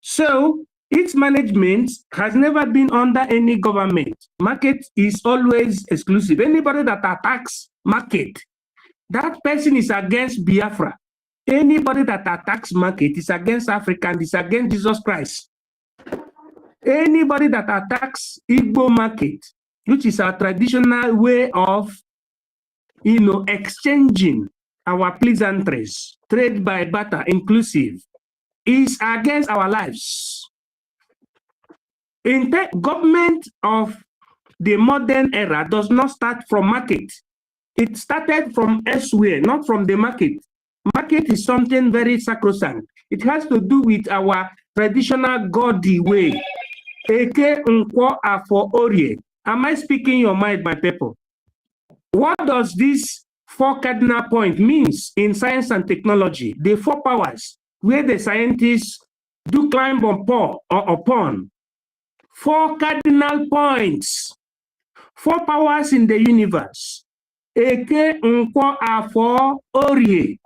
So its management has never been under any government. Market is always exclusive. Anybody that attacks market, that person is against Biafra. Anybody that attacks market is against Africa and is against Jesus Christ. Anybody that attacks Igbo market, which is our traditional way of, exchanging our pleasantries, trade by barter, inclusive, is against our lives. In the government of the modern era does not start from market. It started from elsewhere, not from the market. Market is something very sacrosanct. It has to do with our traditional godly way. Eke nkwo afo orie. Am I speaking your mind, my people? What does this 4 cardinal point means in science and technology? The 4 powers where the scientists do climb upon. 4 cardinal points. 4 powers in the universe. Eke nkwo afo orie.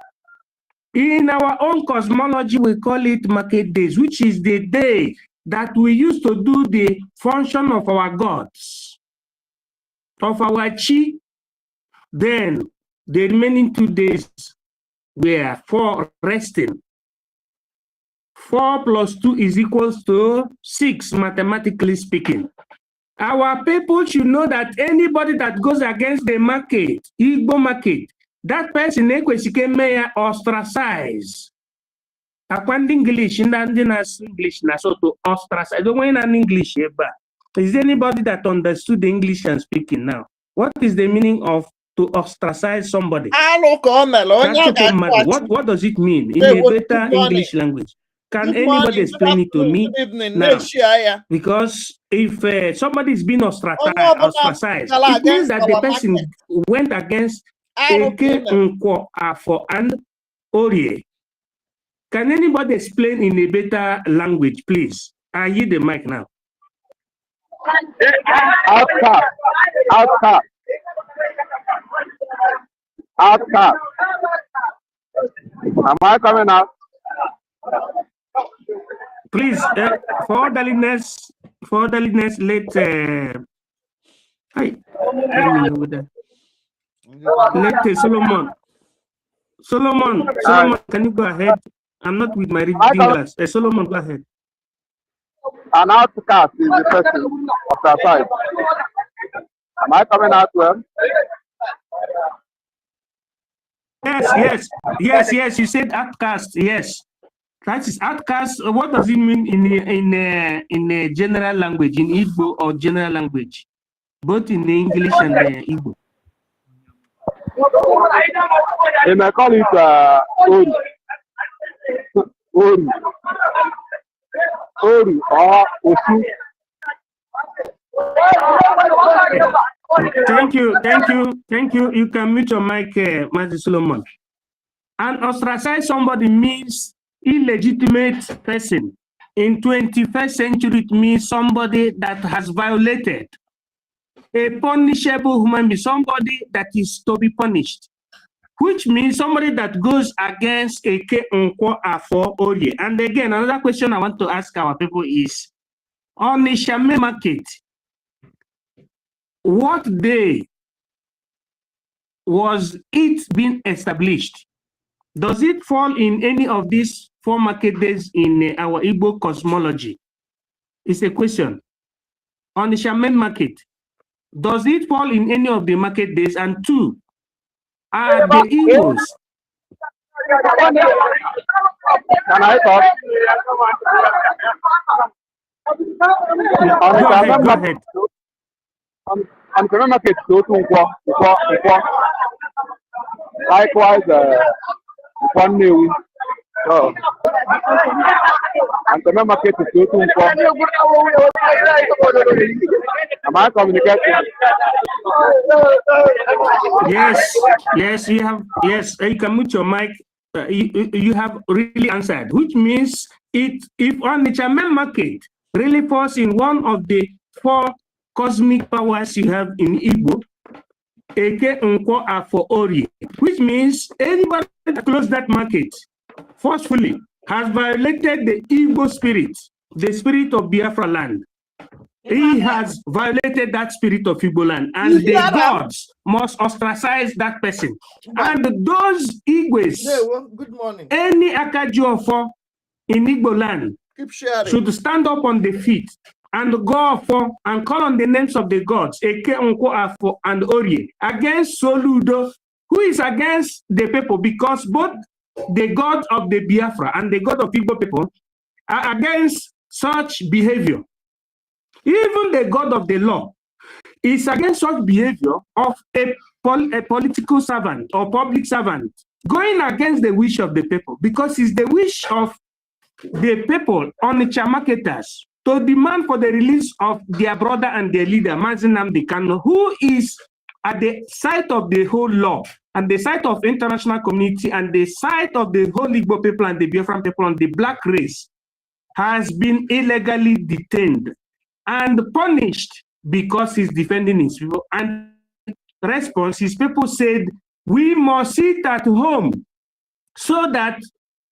In our own cosmology, we call it market days, which is the day that we used to do the function of our gods, of our chi. Then the remaining 2 days were for resting. 4 plus 2 is equals to 6, mathematically speaking. Our people should know that anybody that goes against the market, Igbo market, that person may ostracize. According English, in English, so to ostracize. I don't want an English here, but is anybody that understood the English and speaking now? What is the meaning of to ostracize somebody? What does it mean in a better English language? Can anybody explain it to me now? Because if somebody is being ostracized, it means that the person went against Eke Nkwo Afo and Orie. Can anybody explain in a better language, please? I hear the mic now. Outcast. Am I coming out? Please, for orderliness, let Solomon, can you go ahead? I'm not with my reading glass. Solomon, go ahead. An outcast is the person of the side. Am I coming out well? Yes. You said outcast. Yes, that is outcast. What does it mean in a general language, in Igbo or general language, both in English and Igbo? They may call it Oru or Osu. Thank you. You can mute your mic, Mr. Solomon. And ostracize somebody means illegitimate person. In 21st century, it means somebody that has violated a punishable human being, somebody that is to be punished, which means somebody that goes against Eke Nkwo Afo Orie. And again, another question I want to ask our people is, on the Shame market, what day was it being established? Does it fall in any of these 4 market days in our Igbo cosmology? It's a question. On the Shaman market, does it fall in any of the market days? And 2, are the Igbos? Can I talk? Go ahead. On the market, likewise, one new. So, and the market is am I communicating? Yes, you have. Yes, you can mute your mic. You have really answered, which means if on the Shaman market really falls in one of the 4 cosmic powers you have in Igbo, Eke Nkwo Afo Orie, which means anybody that closes that market forcefully has violated the Igbo spirit, the spirit of Biafra land. He has violated that spirit of Igbo land, and the gods must ostracize that person. And those Igwes, good morning, any Akajiofo in Igbo land should stand up on the feet and go for and call on the names of the gods, Eke, Unko, Afo, and Orie, against Soludo, who is against the people, because both the god of the Biafra and the god of Igbo people are against such behavior. Even the God of the law is against such behavior of a political servant or public servant going against the wish of the people, because it's the wish of the people on the marketers to demand for the release of their brother and their leader, NNAMDI KANU, who is at the site of the whole law and the site of international community and the site of the whole Igbo people and the Biafran people and the black race, has been illegally detained and punished because he's defending his people. And response, his people said, we must sit at home so that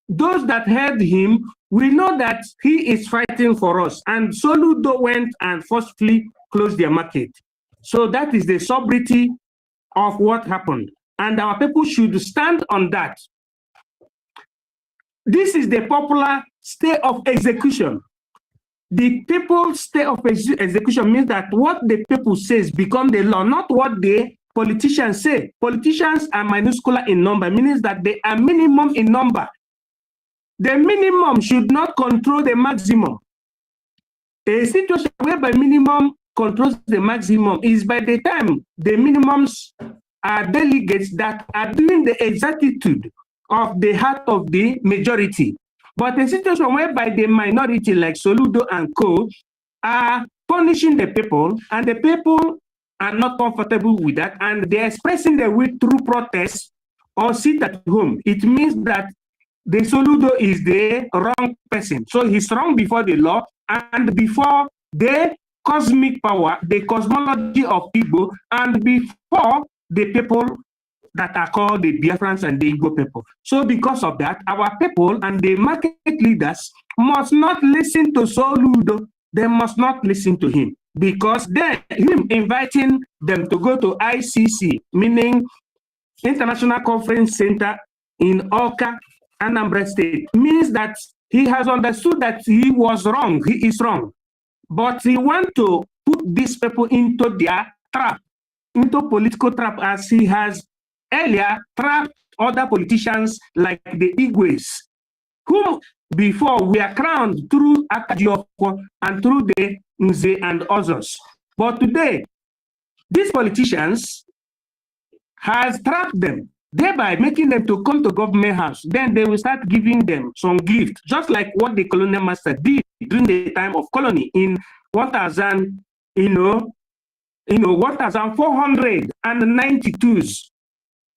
those that heard him will know that he is fighting for us. And Soludo went and forcefully closed their market. So that is the sobriety of what happened. And our people should stand on that. This is the popular stay of execution. The people's stay of execution means that what the people says become the law, not what the politicians say. Politicians are minuscule in number, meaning that they are minimum in number. The minimum should not control the maximum. A situation whereby minimum controls the maximum is by the time the minimums are delegates that are doing the exactitude of the heart of the majority. But a situation whereby the minority like Soludo and co are punishing the people, and the people are not comfortable with that, and they're expressing their will through protest or sit at home. It means that the Soludo is the wrong person. So he's wrong before the law and before the cosmic power, the cosmology of Igbo, and before the people that are called the Biafrans and the Igbo people. So because of that, our people and the market leaders must not listen to Soludo. They must not listen to him, because then him inviting them to go to ICC, meaning International Conference Center in Oka, Anambra State, means that he has understood that he was wrong. He is wrong. But he wants to put these people into their trap, into political trap, as he has earlier trapped other politicians like the Igwes, whom before were crowned through Akajioko and through the Nze and others. But today, these politicians has trapped them, thereby making them to come to government house. Then they will start giving them some gift, just like what the colonial master did during the time of colony in 1492s.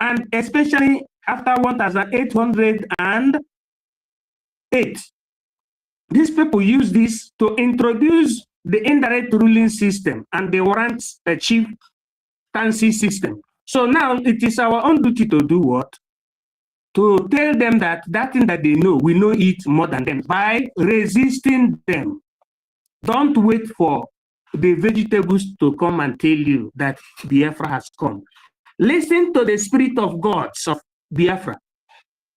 And especially after 1808, these people use this to introduce the indirect ruling system and the warrants chieftaincy system. So now it is our own duty to do what? To tell them that that thing that they know, we know it more than them by resisting them. Don't wait for the vegetables to come and tell you that Biafra has come. Listen to the spirit of gods of Biafra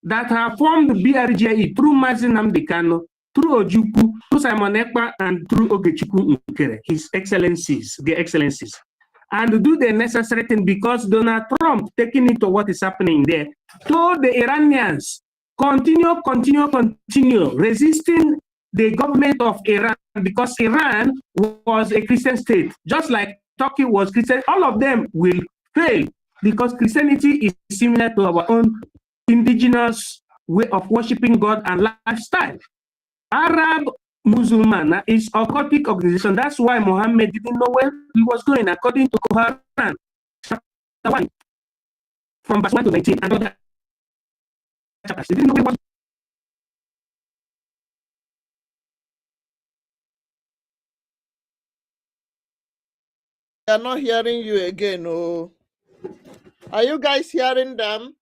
that have formed BRGE through NNAMDI KANU, through Ojukwu, through Simon Ekpa, and through Ogechukwu NKERE, his excellencies, their excellencies. And do the necessary thing, because Donald Trump, taking into what is happening there, told the Iranians, continue resisting the government of Iran, because Iran was a Christian state, just like Turkey was Christian. All of them will fail, because Christianity is similar to our own indigenous way of worshiping God and lifestyle. Arab Muslim is a occultic organization. That's why Muhammad didn't know where he was going, according to Quran, chapter 1, from verse 1 to 19. And other chapters. He didn't know where he was. They are not hearing you again. Oh, are you guys hearing them?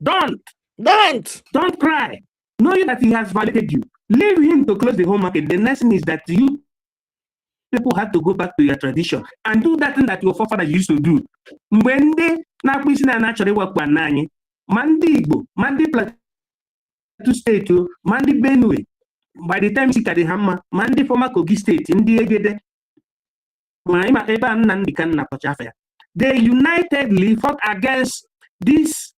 Don't Don't cry. Knowing that he has violated you. Leave him to close the home market. The next thing is that you people have to go back to your tradition and do that thing that your forefathers used to do. Mgbe ndị na-akpụ isi na achọrọ iwepụ ana anyị, ma ndị Igbo, ma ndị Plateau steeti, ma ndị Benue, by the time si ka dị ha mma, ma ndị former Kogi steeti, ndị Egede, ma ịma ebe a nna ndị ka nna kpọcha afọ ya. They unitedly fought against this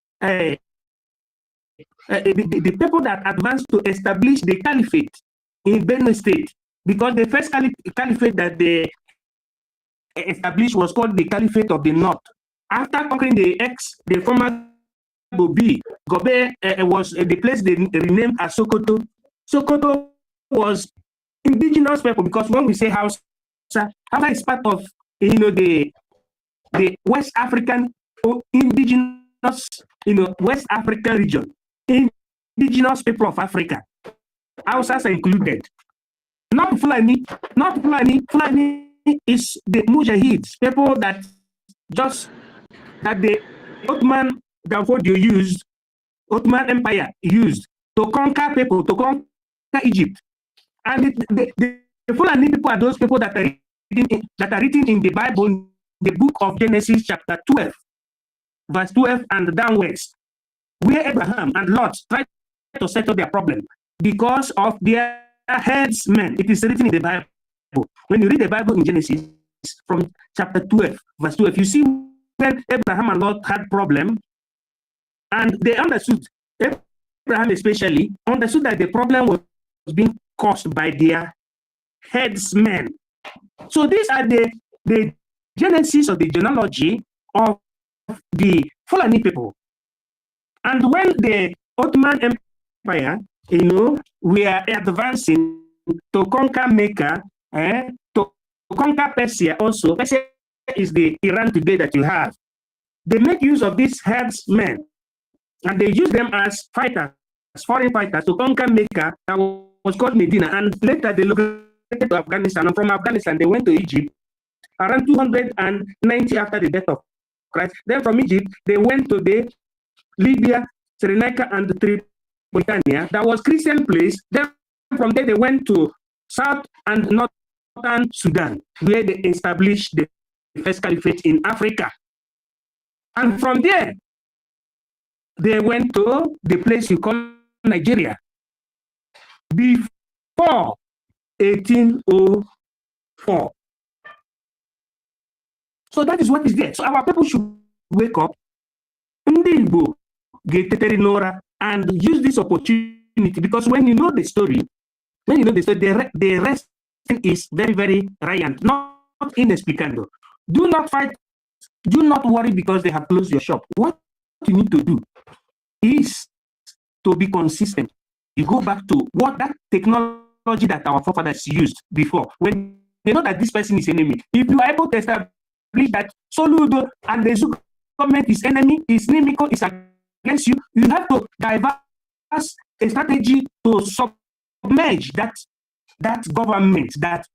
the people that advanced to establish the caliphate in Benue State, because the first caliphate that they established was called the Caliphate of the North. After conquering the former Gobe was the place they renamed as Sokoto. Sokoto was indigenous people, because when we say Hausa, Hausa is part of the West African indigenous West African region. Indigenous people of Africa, Hausas are included. Not Fulani. Fulani is the Mujahids, people that the Ottoman Ottoman Empire used to conquer people, to conquer Egypt. And the Fulani people are those people that are written in the Bible, the book of Genesis chapter 12, verse 12 and downwards, where Abraham and Lot tried to settle their problem because of their headsmen. It is written in the Bible. When you read the Bible in Genesis from chapter 12, verse 12, you see when Abraham and Lot had problem, and they understood, Abraham especially, understood that the problem was being caused by their headsmen. So these are the genesis of the genealogy of the Fulani people. And when the Ottoman Empire, we are advancing to conquer Mecca, to conquer Persia also. Persia is the Iran today that you have. They make use of these headsmen, and they use them as fighters, foreign fighters, to conquer Mecca, that was called Medina, and later they located to Afghanistan. And from Afghanistan, they went to Egypt around 290 after the death of Christ. Then from Egypt, they went to the Libya, Cyrenaica, and Tripolitania. That was Christian place. Then from there, they went to South and Northern Sudan, where they established the first caliphate in Africa. And from there, they went to the place you call Nigeria before 1804. So that is what is there. So our people should wake up, and use this opportunity, because when you know the story, the rest is very, very riant, not inexplicable. Do not fight, do not worry because they have closed your shop. What you need to do is to be consistent. You go back to what that technology that our forefathers used before, when they know that this person is enemy. If you are able to establish that Soludo and the Zoo government is enemy, is inimical, is against you, you have to diverse a strategy to submerge that government that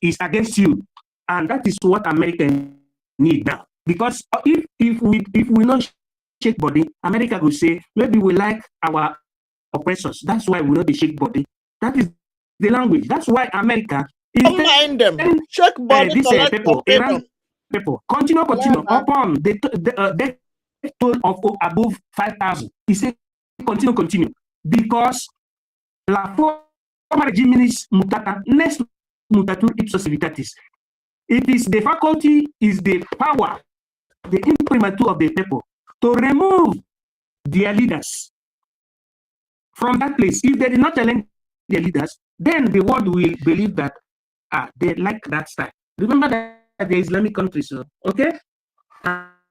is against you. And that is what Americans need now. Because if we not shake body, America will say, maybe we like our oppressors. That's why we know the shake body. That is the language. That's why America is mind them. Shake body. These people, Iran people, continue upon the death toll of above 5,000. He said, continue. Because la forma regimis mutata, next mutatur ipsos civitatis. It is the faculty, is the power, the imprimatur of the people to remove their leaders from that place. If they did not challenge their leaders, then the world will believe that they like that style. Remember that the Islamic countries, okay?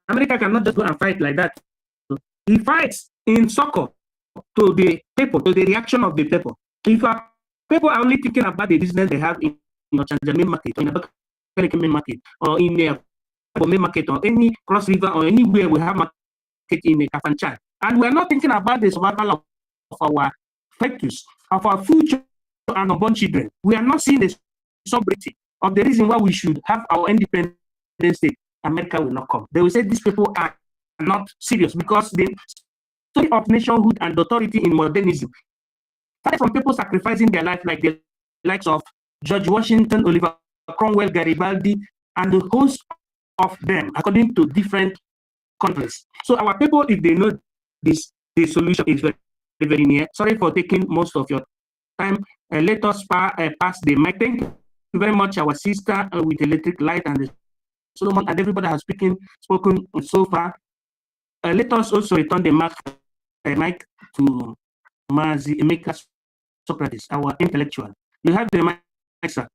America cannot just go and fight like that. So he fights in soccer to the people, to the reaction of the people. If people are only thinking about the business they have in Chanjami market, in a market, or in a market, or any cross river, or anywhere we have market in a Kafanchan, and we're not thinking about the survival of our fetus, of our future and unborn children. We are not seeing the sobriety of the reason why we should have our independent state. America will not come. They will say these people are not serious because they story of nationhood and authority in modernism. Started from people sacrificing their life like the likes of George Washington, Oliver Cromwell, Garibaldi, and the host of them according to different countries. So our people, if they know this, the solution is very, very near. Sorry for taking most of your time. Let us pass the mic. Thank you very much, our sister with electric light and the Solomon and everybody has spoken so far. Let us also return the mic to Mazi Emeka Socrates, our intellectual. You have the mic, sir.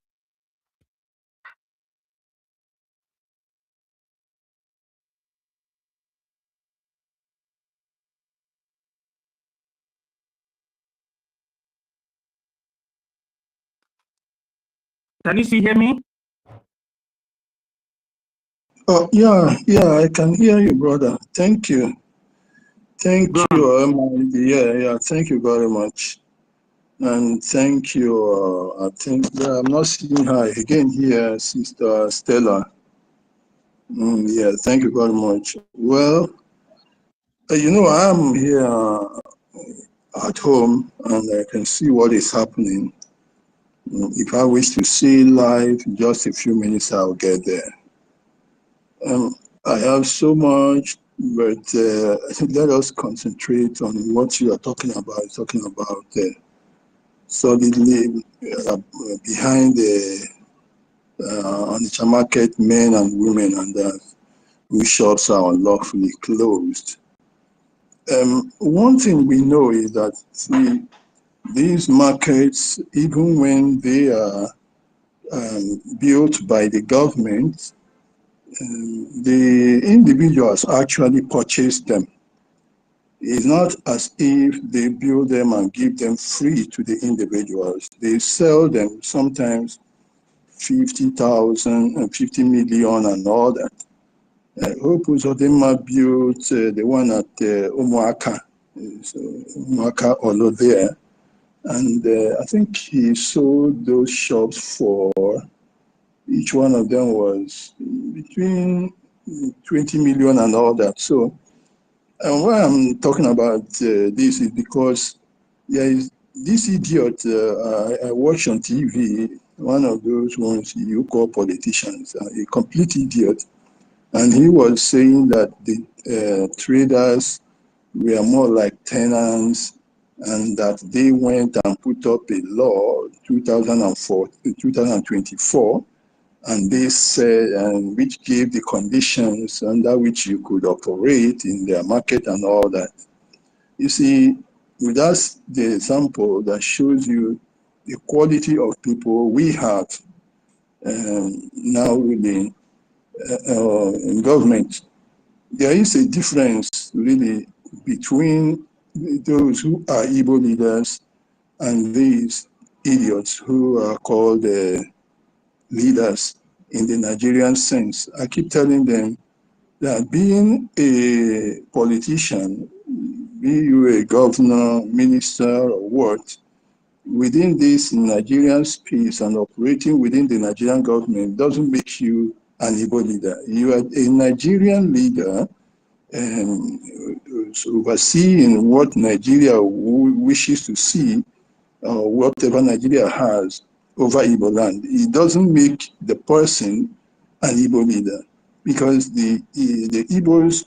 Can you still hear me? Oh, yeah, I can hear you, brother. Thank you. Thank you. Yeah, thank you very much. And thank you. I think I'm not seeing her again here, Sister Stella. Yeah, thank you very much. Well, I'm here at home and I can see what is happening. If I wish to see live, just a few minutes, I'll get there. I have so much, but let us concentrate on what you are talking about. Solidly behind the Onitsha market, men and women, and whose shops are unlawfully closed. One thing we know is that these markets, even when they are built by the government, the individuals actually purchase them. It's not as if they build them and give them free to the individuals. They sell them sometimes 50,000 and 50 million and all that. Hope Uzodema built the one at Umuaka, Umuaka Olo there. And I think he sold those shops for, each one of them was between 20 million and all that. So, and why I'm talking about this is because there is this idiot I watch on TV, one of those ones you call politicians, a complete idiot. And he was saying that the traders were more like tenants and that they went and put up a law 2024, and they said, which gave the conditions under which you could operate in their market and all that. You see, that's the example that shows you the quality of people we have now within in government. There is a difference really between those who are Igbo leaders and these idiots who are called leaders in the Nigerian sense. I keep telling them that being a politician, be you a governor, minister, or what, within this Nigerian space and operating within the Nigerian government doesn't make you an Igbo leader. You are a Nigerian leader overseeing what Nigeria wishes to see, whatever Nigeria has over Igbo land. It doesn't make the person an Igbo leader, because the Igbo's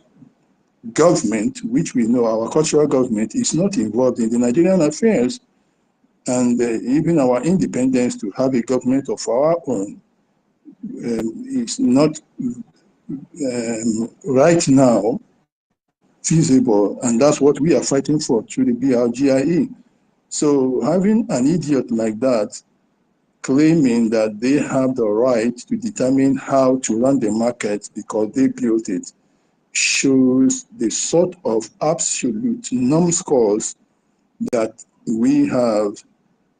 government, which we know, our cultural government, is not involved in the Nigerian affairs. And even our independence to have a government of our own is not right now feasible, and that's what we are fighting for through the BRGIE. So having an idiot like that claiming that they have the right to determine how to run the market because they built it shows the sort of absolute numbskulls that we have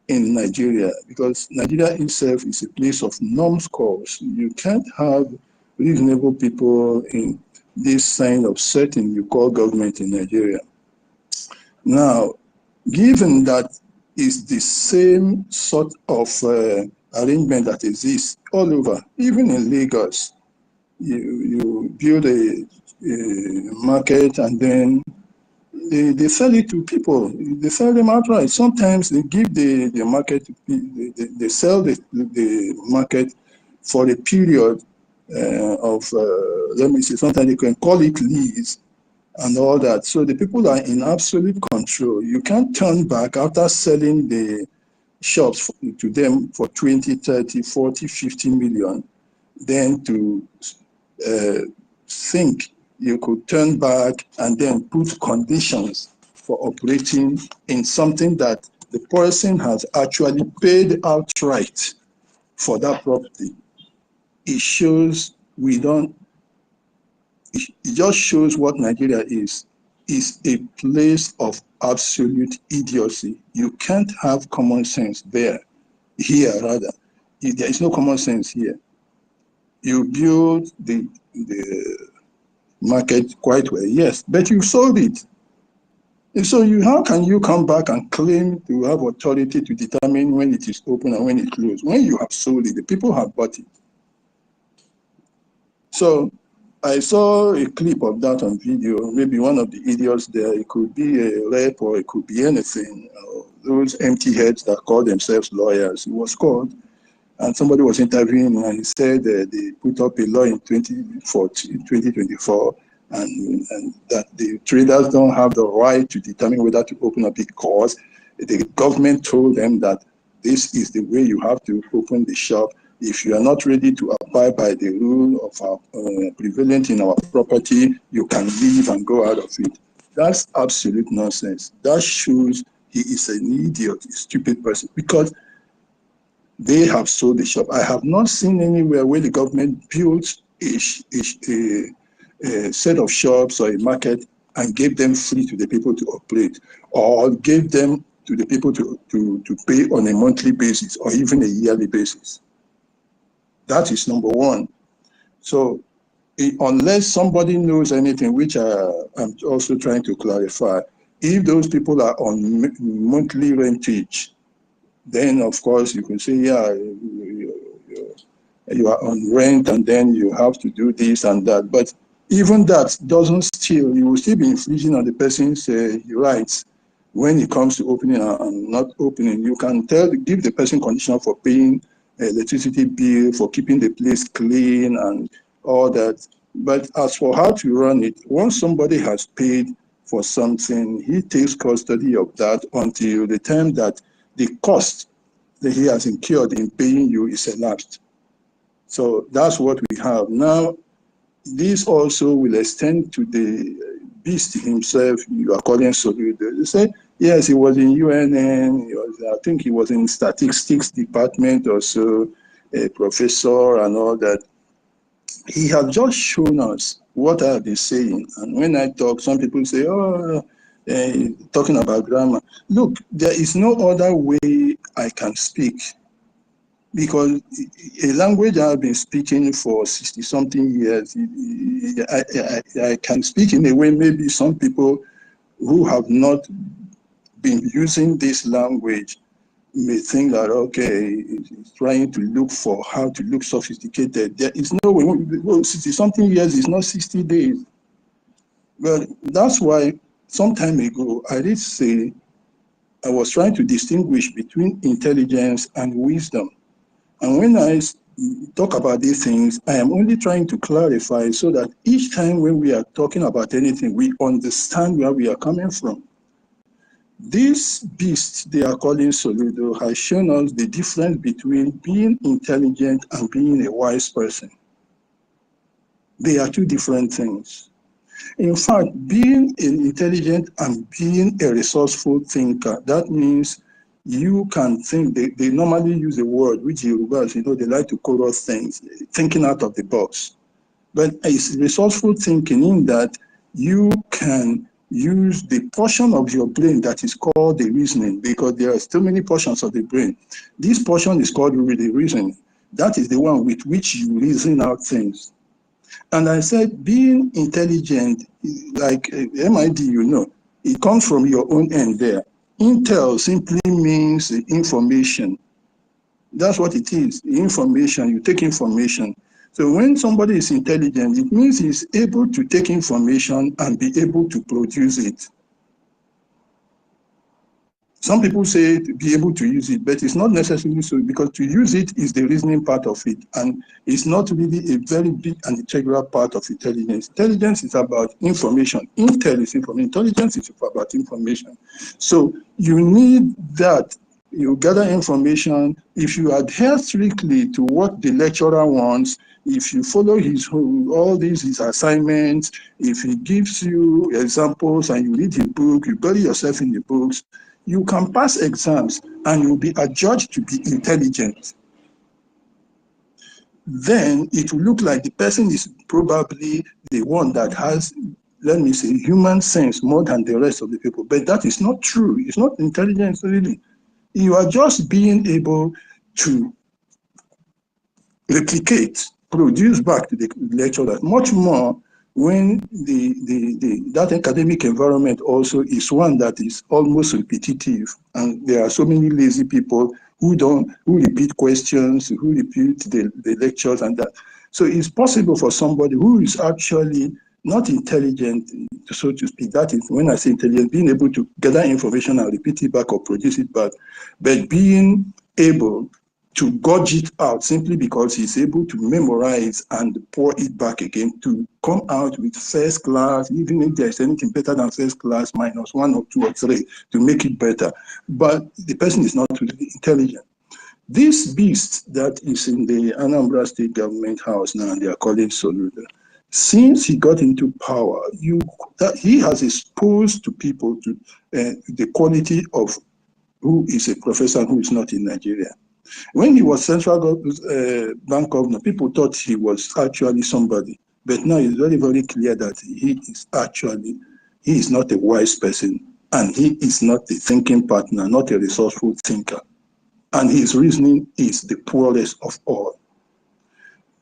in Nigeria, because Nigeria itself is a place of numbskulls. You can't have reasonable people in this kind of setting you call government in Nigeria. Now, given that it's the same sort of arrangement that exists all over, even in Lagos, you build a market and then they sell it to people. They sell them outright. Sometimes they give the market, they sell the market for a period of, let me see, sometimes they can call it lease and all that. So the people are in absolute control. You can't turn back after selling the shops to them for 20, 30, 40, 50 million, then to think you could turn back and then put conditions for operating in something that the person has actually paid outright for that property. It shows we don't, it just shows what Nigeria is a place of absolute idiocy. You can't have common sense there, here rather. There is no common sense here. You build the market quite well, yes, but you sold it. And so how can you come back and claim to have authority to determine when it is open and when it closed? When you have sold it, the people have bought it. So I saw a clip of that on video. Maybe one of the idiots there, it could be a rep or it could be anything. Those empty heads that call themselves lawyers, it was called. And somebody was interviewing and he said they put up a law in 2024 and that the traders don't have the right to determine whether to open up because the government told them that this is the way you have to open the shop. If you are not ready to abide by the rule of prevalent in our property, you can leave and go out of it. That's absolute nonsense. That shows he is an idiot, a stupid person, because they have sold the shop. I have not seen anywhere where the government built a set of shops or a market and gave them free to the people to operate, or gave them to the people to pay on a monthly basis or even a yearly basis. That is number one. So unless somebody knows anything, which I'm also trying to clarify, if those people are on monthly rentage, then of course you can say, yeah, you are on rent and then you have to do this and that. But even that doesn't still, you will still be infringing on the person's rights when it comes to opening and not opening. You can give the person condition for paying electricity bill, for keeping the place clean and all that. But as for how to run it, once somebody has paid for something, he takes custody of that until the time that the cost that he has incurred in paying you is elapsed. So that's what we have. Now, this also will extend to the beast himself, you are calling Soludo. You say, yes, he was in UNN, I think he was in statistics department or so, a professor and all that. He has just shown us what I have been saying. And when I talk, some people say, oh, talking about grammar. Look, there is no other way I can speak, because a language I've been speaking for 60-something years, I can speak in a way maybe some people who have not been using this language may think that, okay, it's trying to look for how to look sophisticated. There is no way, well, 60-something years is not 60 days. Well, that's why some time ago, I did say I was trying to distinguish between intelligence and wisdom. And when I talk about these things, I am only trying to clarify so that each time when we are talking about anything, we understand where we are coming from. This beast they are calling Soludo has shown us the difference between being intelligent and being a wise person. They are two different things. In fact, being intelligent and being a resourceful thinker, that means you can think. They normally use a word, which Yorubas, they like to call us things, thinking out of the box. But it's resourceful thinking in that you can use the portion of your brain that is called the reasoning, because there are so many portions of the brain. This portion is called the reasoning. That is the one with which you reason out things. And I said, being intelligent, like MID, it comes from your own end there. Intel simply means information. That's what it is, information. You take information. So when somebody is intelligent, it means he's able to take information and be able to produce it. Some people say to be able to use it, but it's not necessarily so, because to use it is the reasoning part of it, and it's not really a very big and integral part of intelligence. Intelligence is about information. Intel is information. Intelligence is about information. So you need that. You gather information. If you adhere strictly to what the lecturer wants, if you follow all his assignments, if he gives you examples and you read his book, you bury yourself in the books, you can pass exams and you'll be adjudged to be intelligent. Then it will look like the person is probably the one that has, let me say, human sense more than the rest of the people. But that is not true. It's not intelligence, really. You are just being able to replicate, produce back to the lecturer, much more when that academic environment also is one that is almost repetitive, and there are so many lazy people who repeat questions, who repeat the lectures and that. So it's possible for somebody who is actually not intelligent, so to speak. That is, when I say intelligent, being able to gather information and repeat it back or produce it back, but being able to gauge it out simply because he's able to memorize and pour it back again to come out with first class, even if there's anything better than first class, -1 or 2 or 3 to make it better. But the person is not really intelligent. This beast that is in the Anambra State Government House now, they are calling Soludo. Since he got into power, he has exposed to people to the quality of who is a professor and who is not in Nigeria. When he was central bank governor, people thought he was actually somebody. But now it's very, very clear that he is not a wise person, and he is not a thinking partner, not a resourceful thinker. And his reasoning is the poorest of all.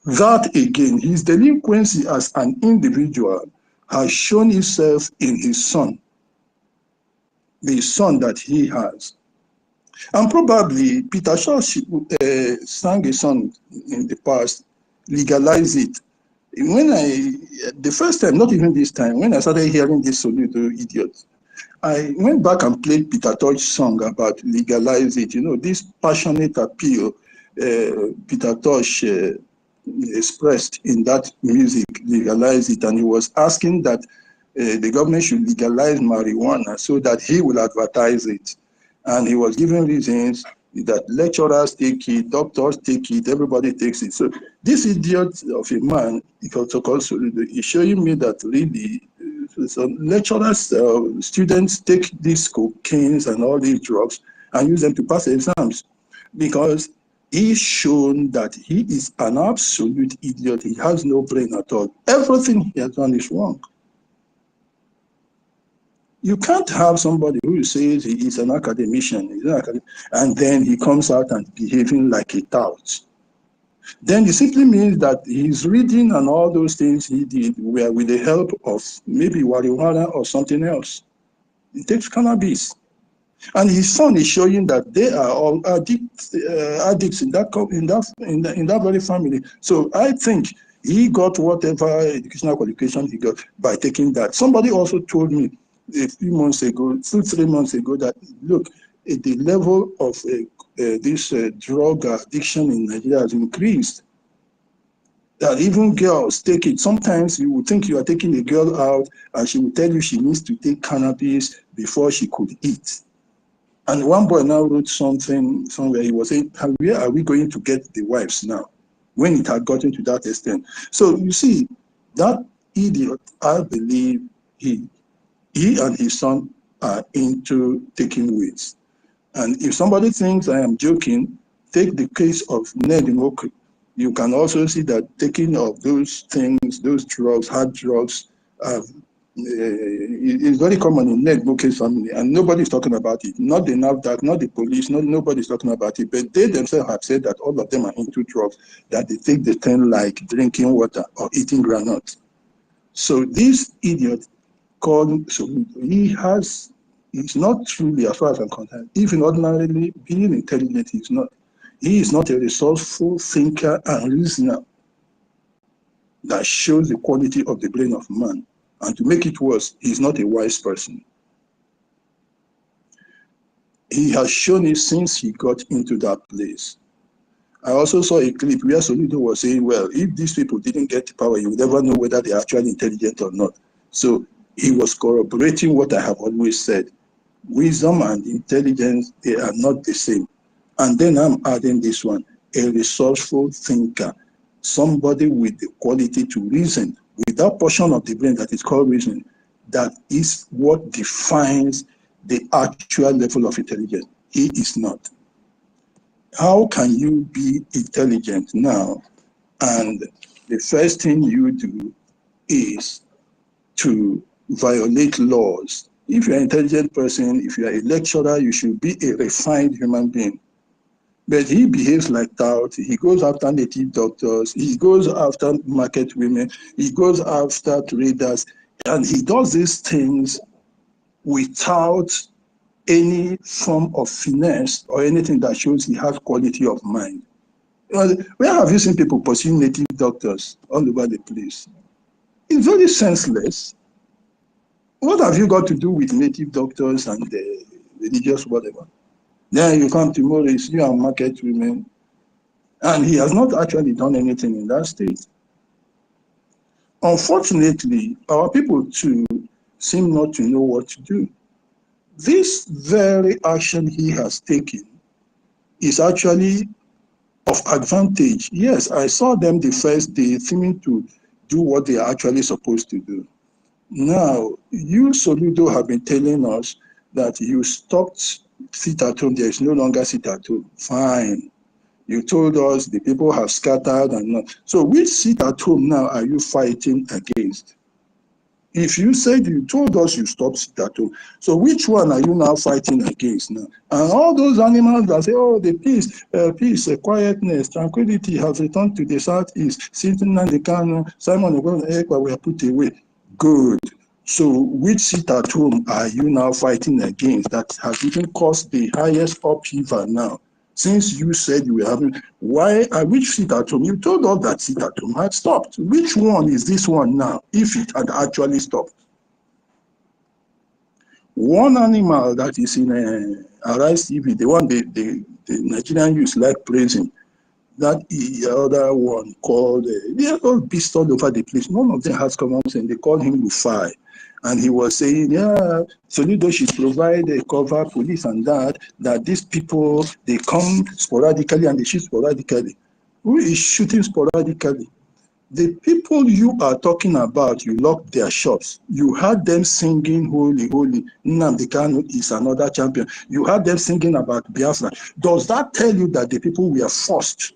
That again, his delinquency as an individual has shown itself in his son, the son that he has. And probably Peter Shaw sang a song in the past, Legalize It. The first time, not even this time, when I started hearing this Soludo idiot, I went back and played Peter Tosh's song about Legalize It. You know, this passionate appeal Peter Tosh expressed in that music, Legalize It, and he was asking that the government should legalize marijuana so that he will advertise it. And he was giving reasons that lecturers take it, doctors take it, everybody takes it. So this idiot of a man, is showing me that really some lecturers, students take these cocaines and all these drugs and use them to pass exams, because he's shown that he is an absolute idiot. He has no brain at all. Everything he has done is wrong. You can't have somebody who says he is an academician, and then he comes out and behaving like a tout. Then it simply means that his reading and all those things he did were with the help of maybe marijuana or something else. He takes cannabis. And his son is showing that they are all addicts in that very family. So I think he got whatever educational qualification he got by taking that. Somebody also told me a few months ago, 2-3 months ago, that look, the level of this drug addiction in Nigeria has increased. That even girls take it. Sometimes you would think you are taking a girl out and she will tell you she needs to take cannabis before she could eat. And one boy now wrote something somewhere. He was saying, where are we going to get the wives now? When it had gotten to that extent. So you see, that idiot, I believe he and his son are into taking weeds. And if somebody thinks I am joking, take the case of NNAMDI. You can also see that taking of those things, those drugs, hard drugs, is very common in NNAMDI's family, and nobody's talking about it. Not the NAFDAC, not the police, nobody's talking about it. But they themselves have said that all of them are into drugs, that they take the thing like drinking water or eating granuts. So this idiot called, so he's not truly, as far as I'm concerned, even ordinarily being intelligent, he's not. He is not a resourceful thinker and reasoner that shows the quality of the brain of man. And to make it worse, he's not a wise person. He has shown it since he got into that place. I also saw a clip where Soludo was saying, well, if these people didn't get power, you would never know whether they're actually intelligent or not. So he was corroborating what I have always said. Wisdom and intelligence, they are not the same. And then I'm adding this one, a resourceful thinker, somebody with the quality to reason, with that portion of the brain that is called reason. That is what defines the actual level of intelligence. He is not. How can you be intelligent now and the first thing you do is to violate laws? If you're an intelligent person, if you're a lecturer, you should be a refined human being. But he behaves like tout. He goes after native doctors. He goes after market women. He goes after traders. And he does these things without any form of finesse or anything that shows he has quality of mind. Where have you seen people pursuing native doctors all over the place? It's very senseless. What have you got to do with native doctors and the religious whatever? Then you come tomorrow, it's you and market women. And he has not actually done anything in that state. Unfortunately, our people too seem not to know what to do. This very action he has taken is actually of advantage. Yes, I saw them the first day seeming to do what they are actually supposed to do. Now, you, Soludo, have been telling us that you stopped sit at home. There is no longer sit at home. Fine. You told us the people have scattered and not. So which sit at home now are you fighting against? If you said you told us you stopped sit at home, so which one are you now fighting against now? And all those animals that say, oh, the peace, quietness, tranquility have returned to the southeast, sitting on the KANU, Simon Ekpa were put away. Good. So which sit at home are you now fighting against that has even caused the highest upheaval now? Since you said you were having, which sit at home? You told us that sit at home had stopped. Which one is this one now, if it had actually stopped? One animal that is in Arise TV, the one the Nigerian youth like praising, that other one called, they are all beasts all over the place. None of them has come out and they call him Rufai. And he was saying, yeah, Soludo should provide a cover, police and that these people, they come sporadically and they shoot sporadically. Who is shooting sporadically? The people you are talking about, you locked their shops. You had them singing, holy, holy, NNAMDI KANU is another champion. You had them singing about Biafra. Does that tell you that the people were forced?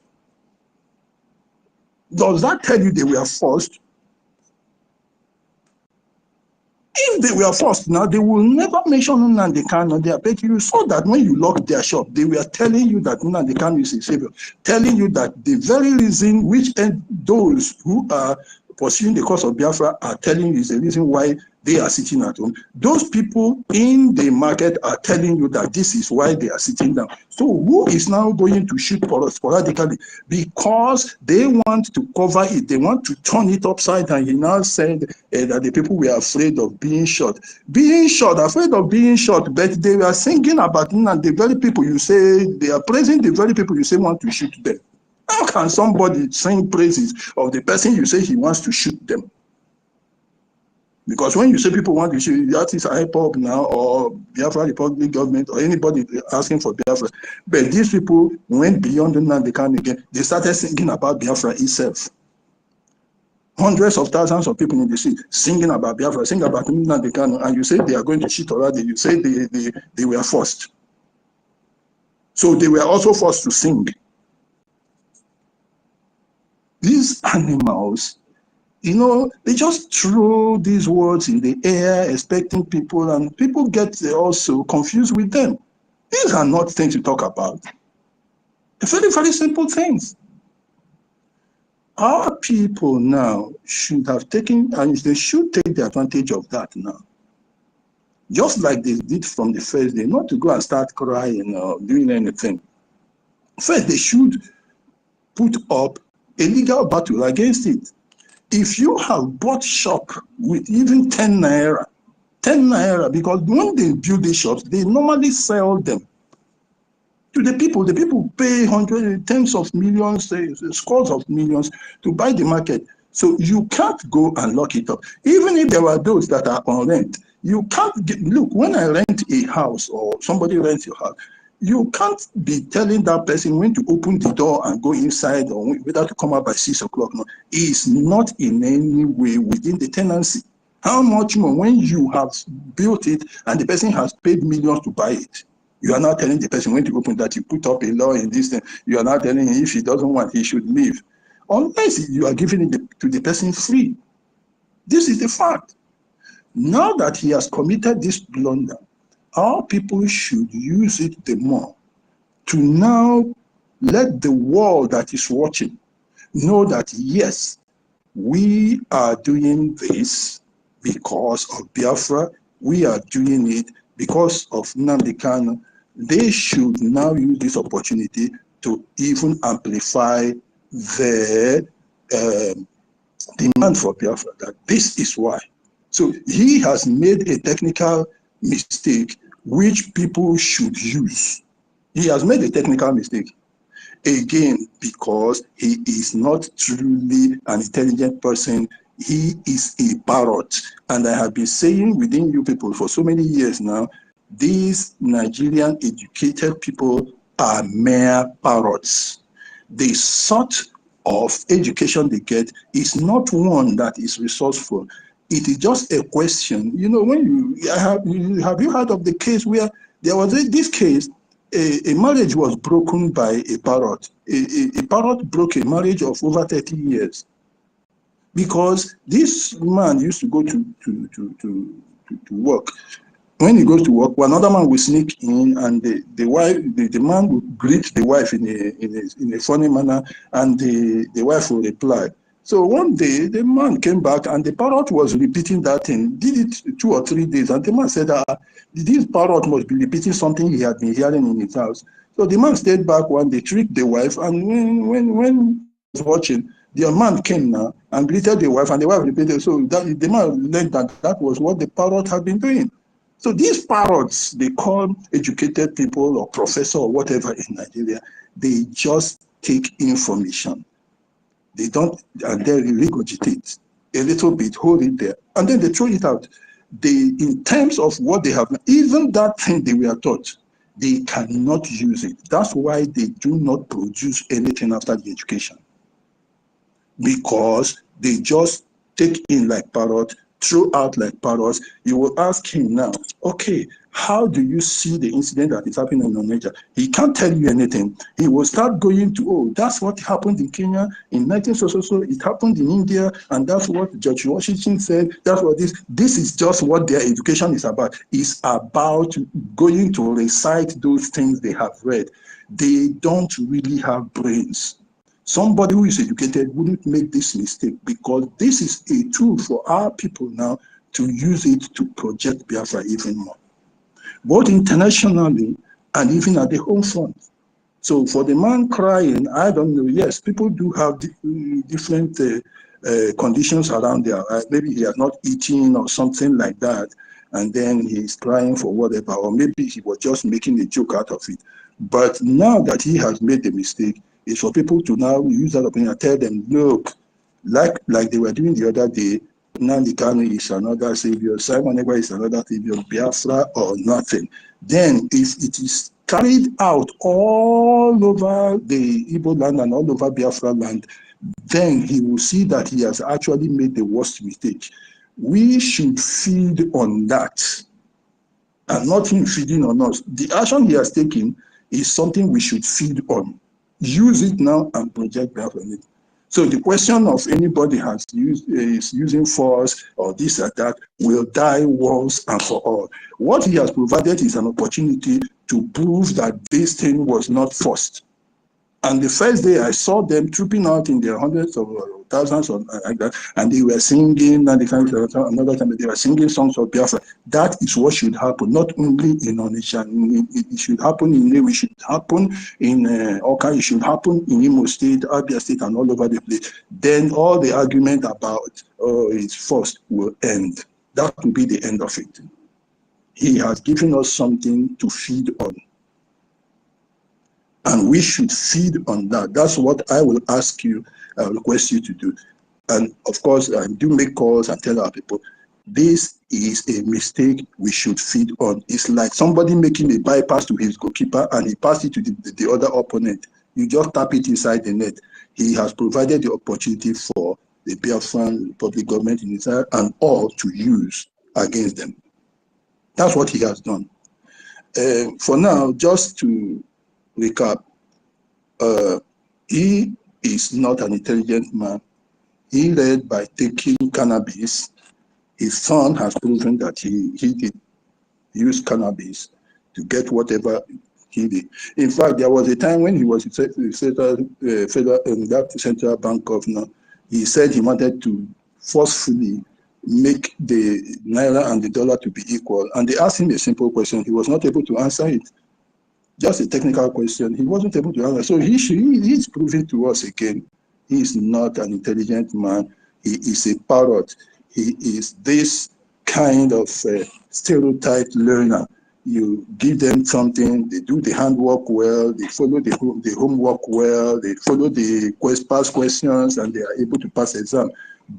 Does that tell you they were forced? If they were forced now, they will never mention NNAMDI KANU there. But you saw that when you locked their shop, they were telling you that NNAMDI KANU is a savior, telling you that the very reason which those who are pursuing the cause of Biafra are telling you is the reason why they are sitting at home. Those people in the market are telling you that this is why they are sitting down. So who is now going to shoot sporadically? Because they want to cover it. They want to turn it upside down. He now said that the people were afraid of being shot. Being shot, afraid of being shot, but they were singing about the very people you say, they are praising the very people you say want to shoot them. How can somebody sing praises of the person you say he wants to shoot them? Because when you say people want to shoot, that is IPOB now or Biafra Republic government or anybody asking for Biafra. But these people went beyond NNAMDI KANU again. They started singing about Biafra itself. Hundreds of thousands of people in the street singing about Biafra, singing about NNAMDI KANU, and you say they are going to shoot already. You say they were forced. So they were also forced to sing. These animals, you know, they just throw these words in the air, expecting people, and people get also confused with them. These are not things to talk about. They're very, very simple things. Our people now should have taken, and they should take the advantage of that now. Just like they did from the first day, not to go and start crying or doing anything. First, they should put up a legal battle against it. If you have bought shop with even 10 naira, because when they build the shops, they normally sell them to the people. The people pay hundreds, tens of millions, scores of millions to buy the market. So you can't go and lock it up. Even if there are those that are on rent, you can't get, look, when I rent a house or somebody rents your house, you can't be telling that person when to open the door and go inside or whether to come out by 6 o'clock. No, it's not in any way within the tenancy. How much more when you have built it and the person has paid millions to buy it? You are now telling the person when to open that, you put up a law in this thing. You are now telling him if he doesn't want, he should leave. Unless you are giving it to the person free. This is the fact. Now that he has committed this blunder, our people should use it the more to now let the world that is watching know that, yes, we are doing this because of Biafra. We are doing it because of NNAMDI KANU. They should now use this opportunity to even amplify their demand for Biafra, that this is why. So he has made a technical mistake which people should use. He has made a technical mistake. Again, because he is not truly an intelligent person, he is a parrot. And I have been saying within you people for so many years now, these Nigerian educated people are mere parrots. The sort of education they get is not one that is resourceful. It is just a question. You know, when have you heard of the case where there was this case, a marriage was broken by a parrot. A parrot broke a marriage of over 30 years because this man used to go to work. When he goes to work, another man will sneak in, and the man will greet the wife in a funny manner, and the wife will reply. So one day, the man came back, and the parrot was repeating that thing, did it 2 or 3 days, and the man said, this parrot must be repeating something he had been hearing in his house. So the man stayed back one day, tricked the wife, and when he was watching, the man came now and greeted the wife, and the wife repeated. So that, the man learned that was what the parrot had been doing. So these parrots, they call educated people or professor or whatever in Nigeria, they just take information. They don't, and they regurgitate a little bit, hold it there, and then they throw it out. They, in terms of what they have, even that thing they were taught, they cannot use it. That's why they do not produce anything after the education. Because they just take in like parrot, throw out like parrots. You will ask him now, okay, how do you see the incident that is happening in Nigeria? He can't tell you anything. He will start going to, oh, that's what happened in Kenya in 19so. It happened in India, and that's what George Washington said. That's what this is just what their education is about. It's about going to recite those things they have read. They don't really have brains. Somebody who is educated wouldn't make this mistake, because this is a tool for our people now to use it to project Biafra even more, both internationally and even at the home front. So for the man crying, I don't know, yes, people do have different conditions around there. Maybe he has not eaten or something like that, and then he's crying for whatever, or maybe he was just making a joke out of it. But now that he has made the mistake, it's for people to now use that opinion and tell them, look, like they were doing the other day, NNAMDI KANU is another savior, Simon Ekpa is another savior, Biafra or nothing. Then if it is carried out all over the Igbo land and all over Biafra land, then he will see that he has actually made the worst mistake. We should feed on that and not him feeding on us. The action he has taken is something we should feed on. Use it now and project Biafra on it. So the question of anybody is using force or this or that will die once and for all. What he has provided is an opportunity to prove that this thing was not forced. And the first day I saw them trooping out in their hundreds of thousands of like that, and they were singing, and another time they were singing songs of Biafra. That is what should happen, not only in Onitsha. It should happen in Lewe, it should happen in Oka, it should happen in Imo State, Abia State, and all over the place. Then all the argument about it's forced will end. That will be the end of it. He has given us something to feed on. And we should feed on that. That's what I will ask you, I will request you to do. And of course, I do make calls and tell our people, this is a mistake we should feed on. It's like somebody making a bypass to his goalkeeper and he passed it to the other opponent. You just tap it inside the net. He has provided the opportunity for the Biafran Republic government in Israel and all to use against them. That's what he has done. For now, just to recap, he is not an intelligent man. He led by taking cannabis. His son has proven that he did use cannabis to get whatever he did. In fact, there was a time when he was that central bank governor, he said he wanted to forcefully make the naira and the dollar to be equal. And they asked him a simple question. He was not able to answer it. Just a technical question. He wasn't able to answer. So he's proving to us again, he is not an intelligent man. He is a parrot. He is this kind of stereotyped learner. You give them something, they do the handwork well, they follow the homework well, they follow the past questions, and they are able to pass exam.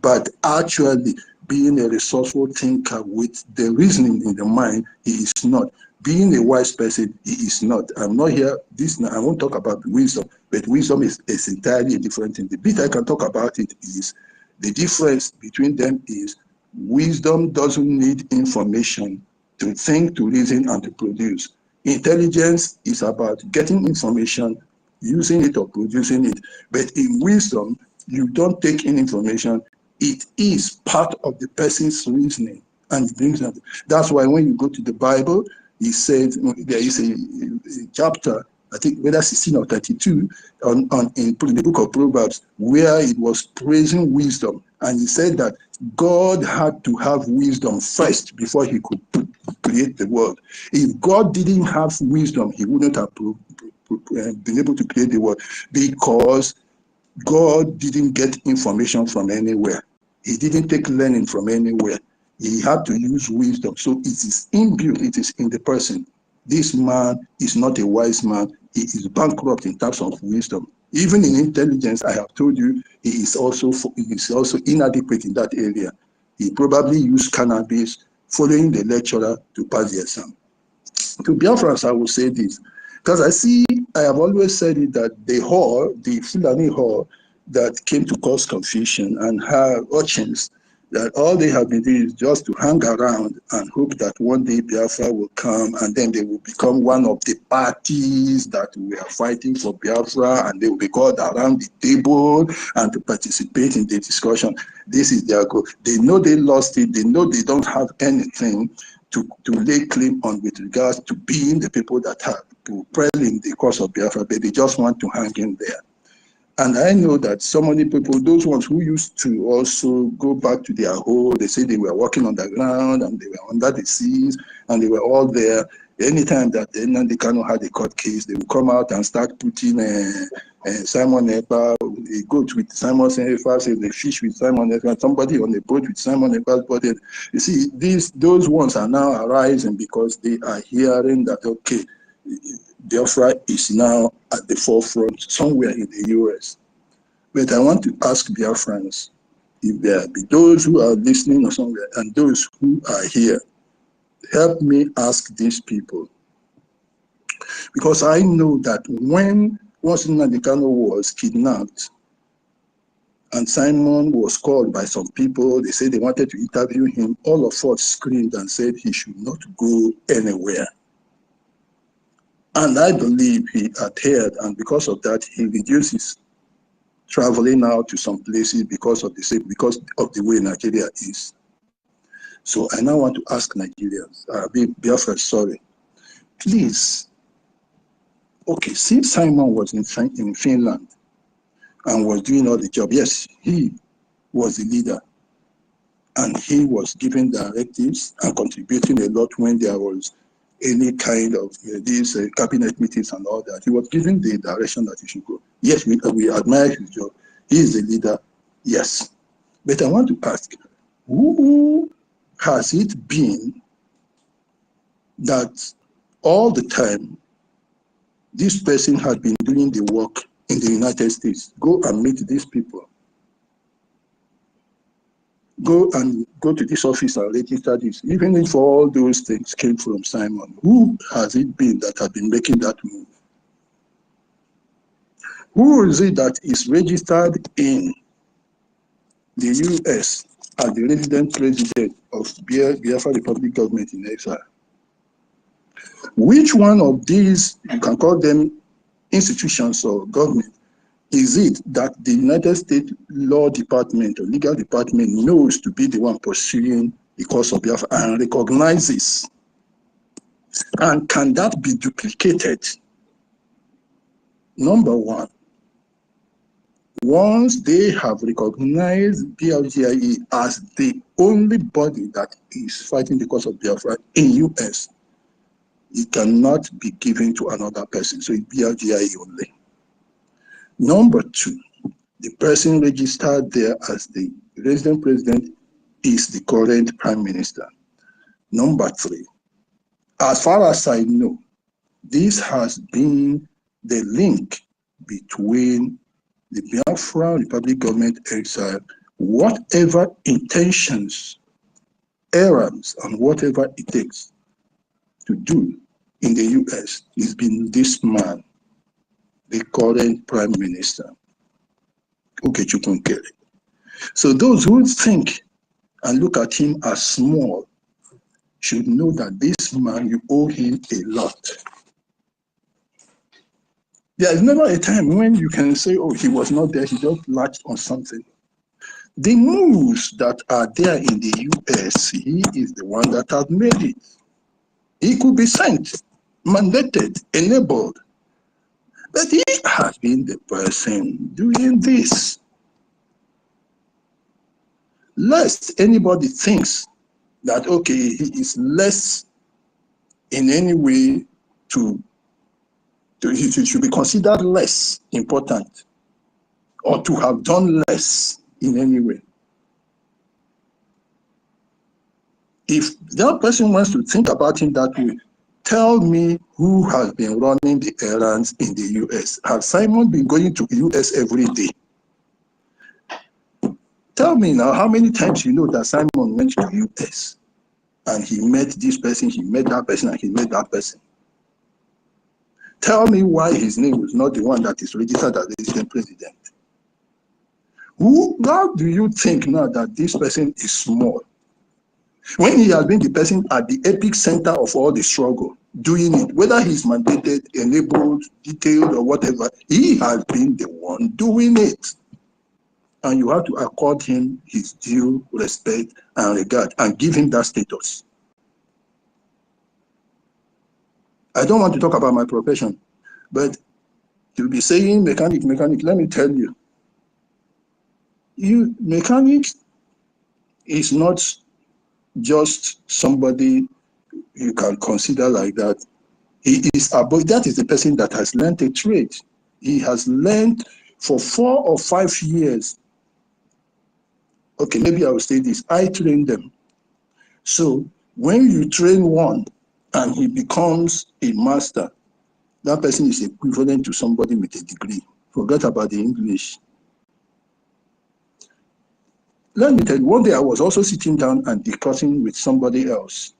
But actually, being a resourceful thinker with the reasoning in the mind, he is not. Being a wise person, he is not. I'm not here, I won't talk about wisdom, but wisdom is entirely a different thing. The bit I can talk about it is, the difference between them is, wisdom doesn't need information to think, to reason, and to produce. Intelligence is about getting information, using it or producing it. But in wisdom, you don't take in information. It is part of the person's reasoning. And that's why when you go to the Bible, he said, there is a chapter, I think whether 16 or 32, in the book of Proverbs, where it was praising wisdom. And he said that God had to have wisdom first before he could create the world. If God didn't have wisdom, he wouldn't have been able to create the world, because God didn't get information from anywhere. He didn't take learning from anywhere. He had to use wisdom. So it is inbuilt, it is in the person. This man is not a wise man. He is bankrupt in terms of wisdom. Even in intelligence, I have told you, he is also inadequate in that area. He probably used cannabis following the lecturer to pass the exam. To Biafrans, I will say this, because I have always said it, that the Fulani whore that came to cause confusion and her urchins, that all they have been doing is just to hang around and hope that one day Biafra will come and then they will become one of the parties that we are fighting for Biafra, and they will be called around the table and to participate in the discussion. This is their goal. They know they lost it. They know they don't have anything to lay claim on with regards to being the people that are propelling the cause of Biafra, but they just want to hang in there. And I know that so many people, those ones who used to also go back to their hole, they say they were walking on the ground and they were under the seas and they were all there. Anytime that the KANU had a court case, they would come out and start putting Simon Ekpa, a goat with Simon Ekpa, a fish with Simon Ekpa, somebody on a boat with Simon Ekpa's body. You see, those ones are now arising because they are hearing that, okay, Biafra is now at the forefront somewhere in the US. But I want to ask Biafrans, if there be those who are listening or somewhere and those who are here, help me ask these people. Because I know that when Nnamdi Kanu was kidnapped and Simon was called by some people, they said they wanted to interview him, all of us screamed and said he should not go anywhere. And I believe he adhered, and because of that, he reduced his traveling out to some places because of the way Nigeria is. So I now want to ask Nigerians, Biafra, sorry, please, okay, since Simon was in Finland and was doing all the job, yes, he was the leader, and he was giving directives and contributing a lot when there was any kind of these cabinet meetings and all that. He was giving the direction that he should go. Yes, we admire his job. He is the leader, yes. But I want to ask, who has it been that all the time this person had been doing the work in the United States. Go and meet these people. Go to this office and register this. Even if all those things came from Simon, who has it been that had been making that move? Who is it that is registered in the US as the resident president of Biafra Republic government in exile? Which one of these, you can call them institutions or government, is it that the United States Law Department or Legal Department knows to be the one pursuing the cause of Biafra and recognizes? And can that be duplicated? Number one, once they have recognized BLGIE as the only body that is fighting the cause of Biafra in US, it cannot be given to another person. So it's BLGIE only. Number two, the person registered there as the resident president is the current prime minister. Number three, as far as I know, this has been the link between the Biafra Republic government exile, whatever intentions, errands, and whatever it takes to do in the US, it's been this man, the current prime minister, NKERE. So those who think and look at him as small should know that this man, you owe him a lot. There is never a time when you can say, oh, he was not there, he just latched on something. The moves that are there in the US, he is the one that has made it. He could be sent, mandated, enabled, but he has been the person doing this. Lest anybody thinks that, okay, he is less in any way he should be considered less important or to have done less in any way. If that person wants to think about him that way, tell me who has been running the errands in the US. Has Simon been going to the US every day? Tell me now how many times you know that Simon went to the US and he met this person, he met that person, and he met that person. Tell me why his name is not the one that is registered as the president. How do you think now that this person is small? When he has been the person at the epic center of all the struggle, doing it, whether he's mandated, enabled, detailed, or whatever, he has been the one doing it. And you have to accord him his due respect and regard and give him that status. I don't want to talk about my profession, but you'll be saying mechanic, let me tell you. Mechanic is not just somebody you can consider like that. He is above, that is the person that has learned a trade. He has learned for 4 or 5 years. Okay, maybe I will say this, I train them. So when you train one and he becomes a master, that person is equivalent to somebody with a degree. Forget about the English. Let me tell you, one day I was also sitting down and discussing with somebody else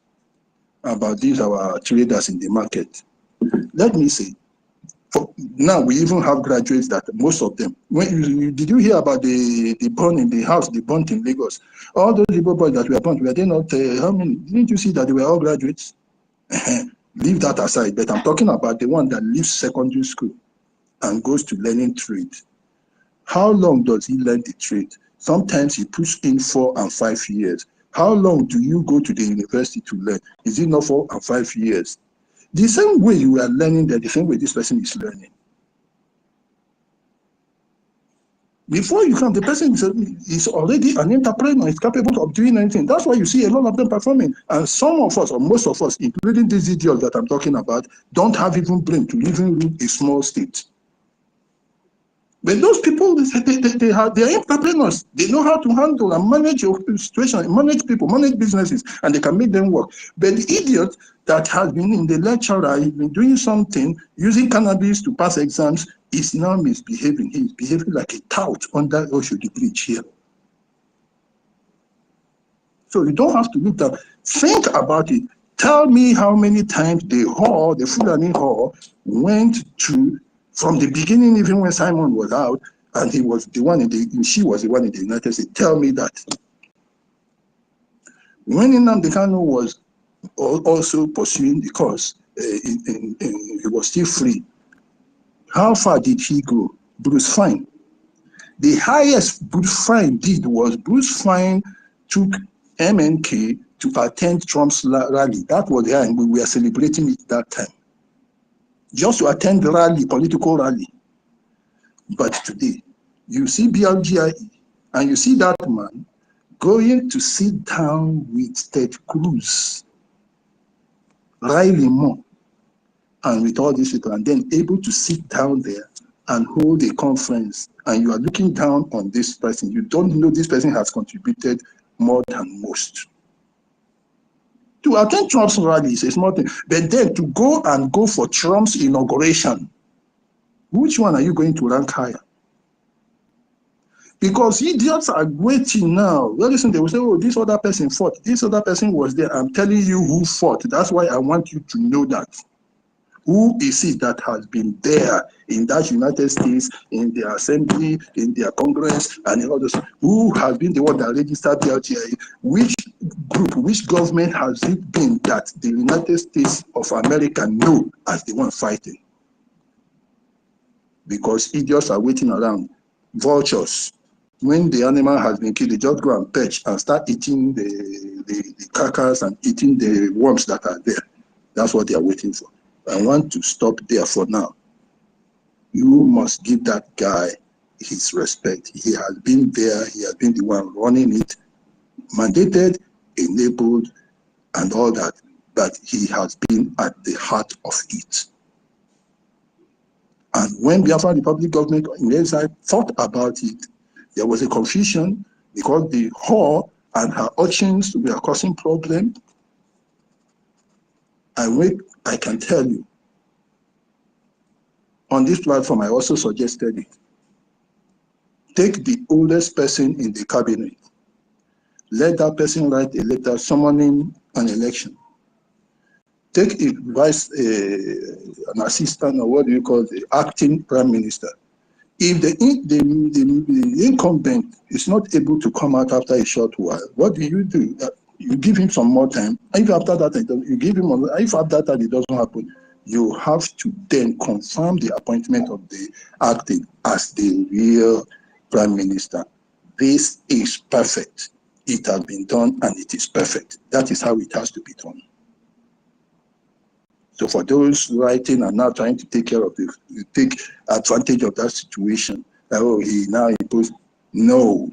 about these, our traders in the market. Let me say, now we even have graduates that most of them, did you hear about the burn in the house, the burnt in Lagos? All those little boys that were burnt, were they not, how many, didn't you see that they were all graduates? Leave that aside, but I'm talking about the one that leaves secondary school and goes to learning trade. How long does he learn the trade? Sometimes he puts in 4 and 5 years. How long do you go to the university to learn? Is it not 4 and 5 years? The same way you are learning that, the same way this person is learning. Before you come, the person is already an entrepreneur, is capable of doing anything. That's why you see a lot of them performing. And some of us, or most of us, including these idiots that I'm talking about, don't have even brain to even rule a small state. But those people, they are entrepreneurs. They know how to handle and manage your situation, manage people, manage businesses, and they can make them work. But the idiots that has been in the lecturer, he's been doing something, using cannabis to pass exams, is now misbehaving. He's behaving like a tout under Oshodi Bridge here. So you don't have to look at, think about it. Tell me how many times the Fulani whore, went to, from the beginning, even when Simon was out, and he was the one she was the one in the United States. Tell me that. When NNAMDI KANU was also pursuing the cause, he was still free. How far did he go? Bruce Fine. The highest Bruce Fine did was Bruce Fine took MNK to attend Trump's rally. That was there, and we were celebrating it that time. Just to attend the rally, political rally. But today, you see BLGIE, and you see that man going to sit down with Ted Cruz, Riley Moore, and with all these people, and then able to sit down there and hold a conference, and you are looking down on this person. You don't know this person has contributed more than most. To attend Trump's rally is a small thing, but then to go for Trump's inauguration, which one are you going to rank higher? Because idiots are waiting now. Well, listen, they will say, oh, this other person fought. This other person was there. I'm telling you who fought. That's why I want you to know that. Who is it that has been there in that United States, in their assembly, in their Congress, and in all those? Who has been the one that registered the LGI? Which group, which government has it been that the United States of America know as the one fighting? Because idiots are waiting around. Vultures. When the animal has been killed, they just go and perch and start eating the carcass and eating the worms that are there. That's what they are waiting for. I want to stop there for now. You must give that guy his respect. He has been there. He has been the one running it, mandated, enabled, and all that. But he has been at the heart of it. And when Biafra Republic government in exile thought about it, there was a confusion because the whore and her urchins were causing problems. I can tell you, on this platform, I also suggested it. Take the oldest person in the cabinet. Let that person write a letter summoning an election. Take a an assistant, or what do you call the acting prime minister. If the incumbent is not able to come out after a short while, what do? You give him some more time. If after that, you give him, if after that it doesn't happen, you have to then confirm the appointment of the acting as the real prime minister. This is perfect. It has been done and it is perfect. That is how it has to be done. So for those writing and now trying to take advantage of that situation, oh, he now imposed. No.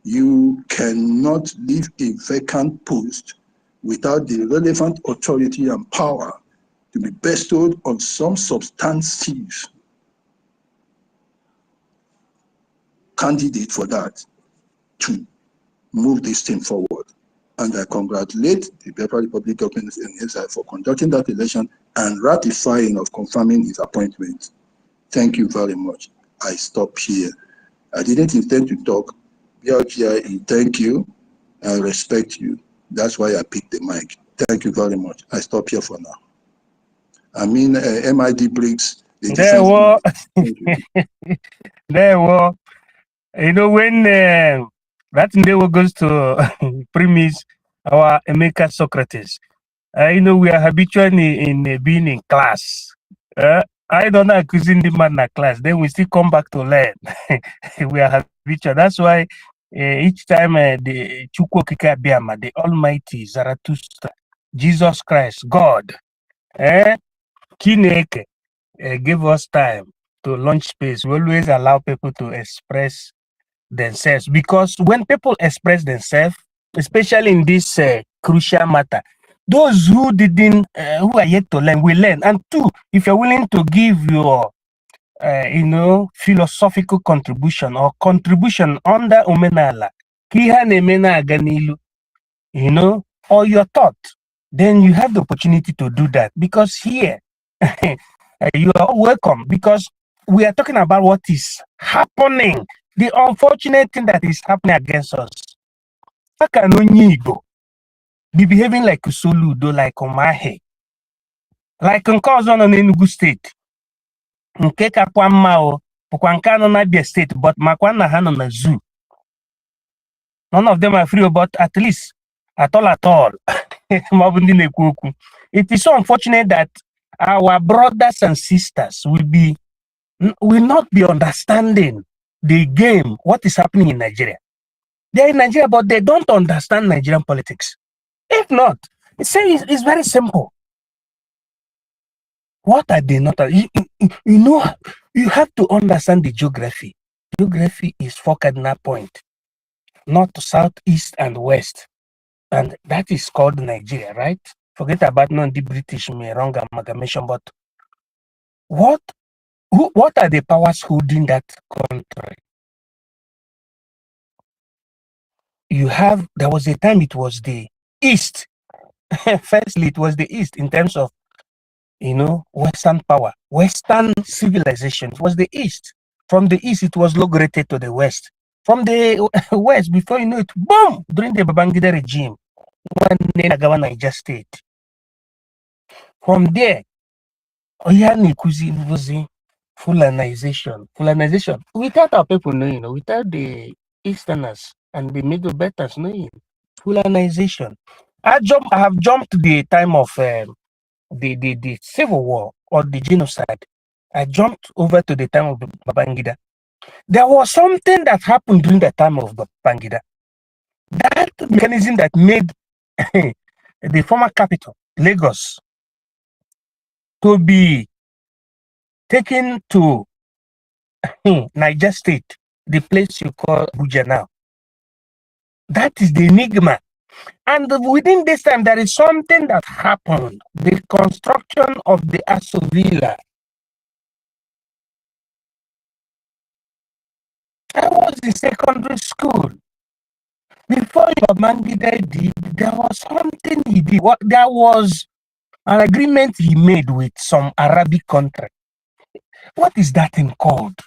You cannot leave a vacant post without the relevant authority and power to be bestowed on some substantive candidate for that to move this thing forward. And I congratulate the Biafra Republic government in exile for conducting that election and ratifying of confirming his appointment. Thank you very much. I stop here. I didn't intend to talk. BLGIE, thank you. I respect you. That's why I picked the mic. Thank you very much. I stop here for now. I mean, MID Briggs. There were, there were, you know, when that endeavor goes to premise our Emeka Socrates, you know, we are habitually in being in class. I don't know accusing the man in class, then we still come back to learn. We are habitual. That's why each time the Chukwokika Biama, the Almighty Zarathustra, Jesus Christ, God, Kineke, give us time to launch space. We always allow people to express themselves, because when people express themselves, especially in this crucial matter, those who didn't, who are yet to learn, will learn. And two, if you're willing to give your, you know, philosophical contribution or contribution under Omenala, you know, or your thought, then you have the opportunity to do that, because here you are welcome, because we are talking about what is happening, the unfortunate thing that is happening against us. How can onye Igbo be behaving like Soludo, like Omahe, like nke ọzọ nọ n'Enugu steeti, nke kakwa mma o bụkwa nke anọ na Abia steeti, but makwa na ha nọ na zoo. None of them are free, but at least at all it is so unfortunate that our brothers and sisters will not be understanding the game, what is happening in Nigeria. They're in Nigeria, but they don't understand Nigerian politics. If not, it's very simple. What are they not? You know, you have to understand the geography. Geography is 4 cardinal points: north, south, east, and west. And that is called Nigeria, right? Forget about the British, wrong amalgamation, but what are the powers holding that country? There was a time it was the East. Firstly, it was the East in terms of, Western power, Western civilization. It was the East. From the East, it was located to the West. From the West, before you know it, boom, during the Babangida regime, when Niger State. From there, Fulanization. Without our people knowing, without the Easterners and the Middle Belters knowing, Fulanization. I have jumped to the time of the Civil War or the genocide. I jumped over to the time of Babangida. There was something that happened during the time of Babangida. That mechanism that made the former capital, Lagos, to be taken to Niger State, the place you call Abuja now. That is the enigma. And within this time, there is something that happened. The construction of the Aso Villa. I was in secondary school. Before Babangida did, there was something he did. There was an agreement he made with some Arabic country. What is that thing called?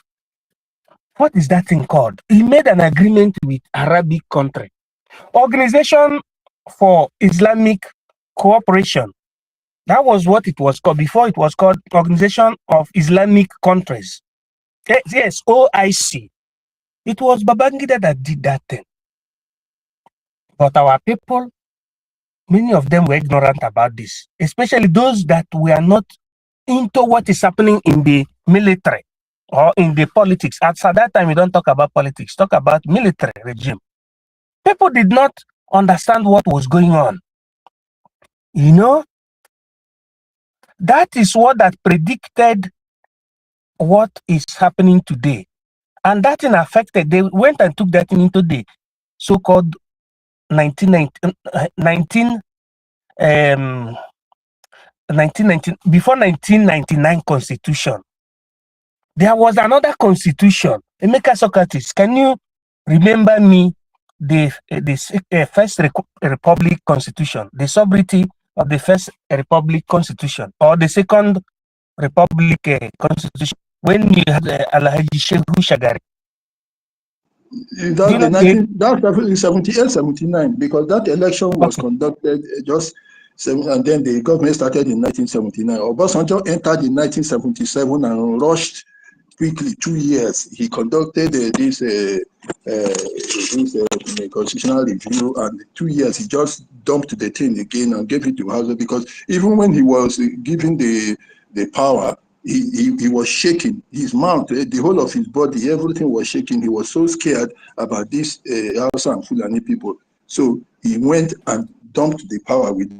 What is that thing called? He made an agreement with Arabic country. Organization for Islamic Cooperation. That was what it was called. Before it was called Organization of Islamic Countries. Yes, OIC. It was Babangida that did that thing. But our people, many of them were ignorant about this, especially those that were not into what is happening in the military or in the politics. At that time, we don't talk about politics, talk about military regime. People did not understand what was going on. That is what that predicted what is happening today. And that thing affected, they went and took that thing into the so-called 1919 before 1999 constitution. There was another constitution. Emeka Socrates, can you remember me the first republic constitution, the sovereignty of the first republic constitution, or the second republic constitution, when you had Alhaji Shehu Shagari? That's definitely 78, 79, because that election was conducted and then the government started in 1979. Obasanjo entered in 1977 and rushed quickly 2 years. He conducted this constitutional review, and 2 years he just dumped the thing again and gave it to House, because even when he was given the power, he was shaking. His mouth, the whole of his body, everything was shaking. He was so scared about this Hausa and Fulani people. So he went and dumped the power with.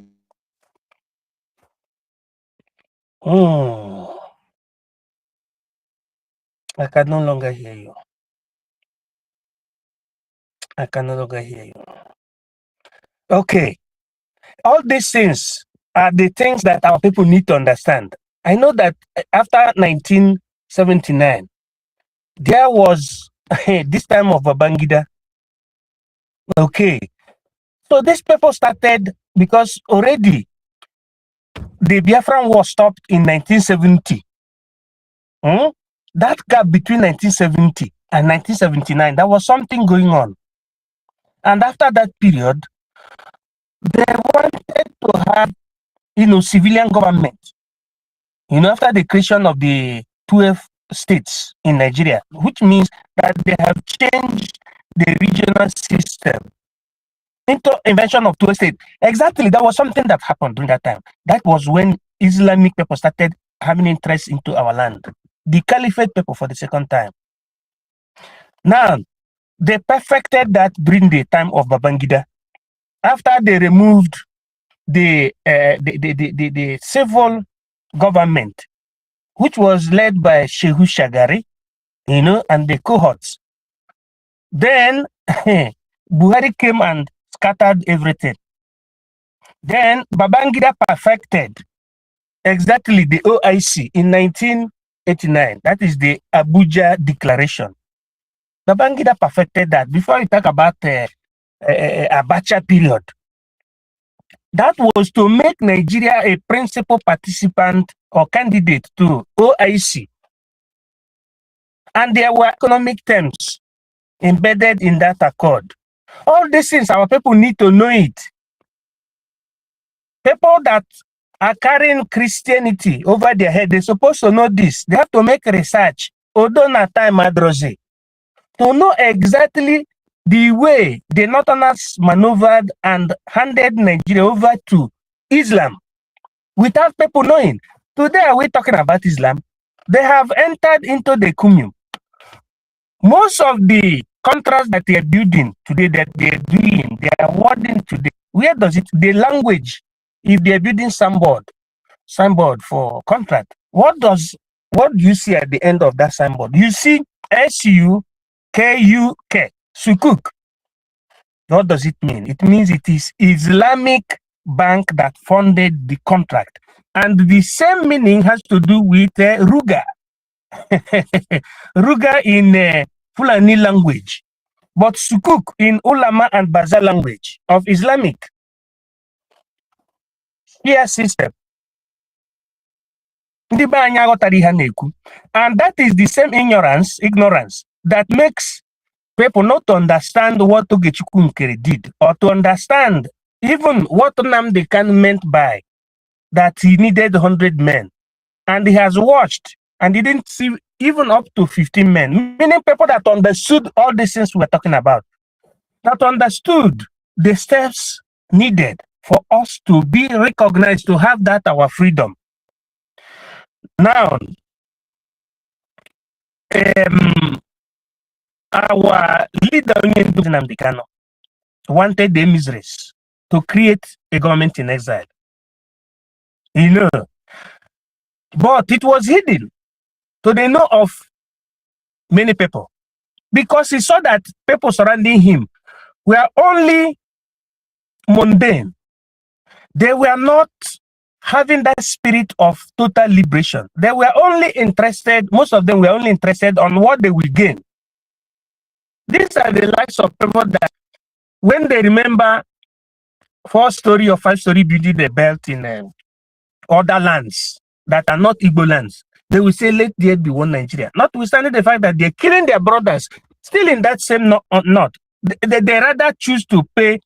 I can no longer hear you. I can no longer hear you. Okay. All these things are the things that our people need to understand. I know that after 1979, there was this time of Babangida. Okay. So these people started, because already the Biafran War stopped in 1970, that gap between 1970 and 1979, there was something going on. And after that period, they wanted to have, civilian government. After the creation of the 12 states in Nigeria, which means that they have changed the regional system into invention of 12 states. Exactly, that was something that happened during that time. That was when Islamic people started having interest into our land. The Caliphate people for the second time. Now, they perfected that during the time of Babangida. After they removed the civil government, which was led by Shehu Shagari, and the cohorts. Then Buhari came and scattered everything. Then Babangida perfected exactly the OIC in 1989. That is the Abuja Declaration. Babangida perfected that. Before you talk about Abacha period, that was to make Nigeria a principal participant or candidate to OIC. And there were economic terms embedded in that accord. All these things, our people need to know it. People that are carrying Christianity over their head, they're supposed to know this. They have to make research. Odona time Madroze, to know exactly the way the Northerners maneuvered and handed Nigeria over to Islam without people knowing. Today, are we talking about Islam? They have entered into the commune. Most of the contracts that they are building today, that they are doing, they are awarding today, where does it, the language, if they are building signboard for contract, what do you see at the end of that signboard? You see SUKUK, Sukuk. What does it mean? It means it is Islamic bank that funded the contract. And the same meaning has to do with Ruga. Ruga in Fulani language, but Sukuk in Ulama and Baza language of Islamic Shia system. And that is the same ignorance that makes people not to understand what Ogechukwu NKERE did, or to understand even what NNAMDI KANU meant by that he needed 100 men. And he has watched and he didn't see even up to 15 men, meaning people that understood all these things we're talking about, that understood the steps needed for us to be recognized, to have that our freedom. Now, our leader NNAMDI KANU wanted the Emirates to create a government in exile. But it was hidden to the know of many people, because he saw that people surrounding him were only mundane. They were not having that spirit of total liberation. They were only interested, most of them were only interested on what they will gain. These are the likes of people that when they remember 4-story or 5-story building the belt in other lands that are not Igbo lands, they will say, let there be one Nigeria. Notwithstanding the fact that they're killing their brothers, still in that same knot. They rather choose to pay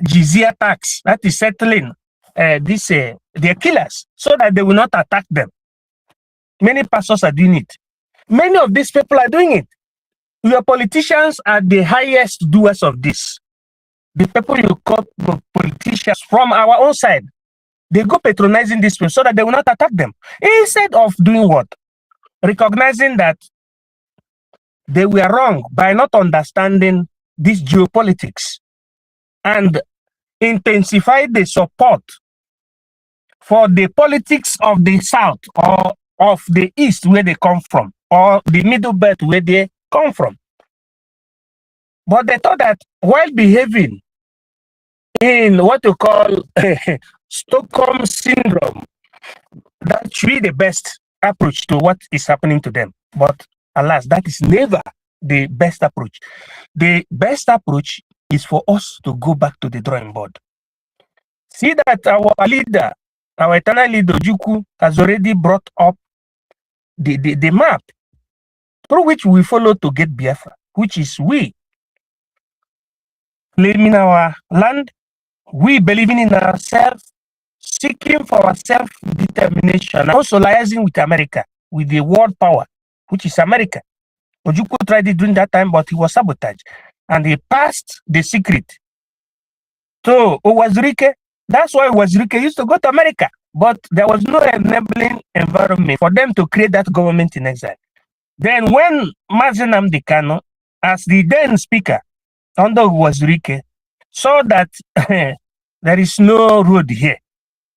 jizya tax, that is settling their killers, so that they will not attack them. Many pastors are doing it. Many of these people are doing it. Your politicians are the highest doers of this. The people you call politicians from our own side, they go patronizing these people so that they will not attack them. Instead of doing what? Recognizing that they were wrong by not understanding this geopolitics and intensify the support for the politics of the South or of the East where they come from, or the Middle Belt where they come from. But they thought that while behaving in what you call Stockholm syndrome, that should be the best approach to what is happening to them. But alas, that is never the best approach. The best approach is for us to go back to the drawing board. See that our leader Our eternal leader Ojukwu has already brought up the map through which we follow to get Biafra, which is we claiming our land, we believing in ourselves, seeking for our self-determination, also liaising with America, with the world power, which is America. Ojukwu tried it during that time, but he was sabotaged. And he passed the secret to Owazirike. That's why Owazirike used to go to America. But there was no enabling environment for them to create that government in exile. Then when NNAMDI KANU, as the then speaker under Owazirike, saw that there is no road here,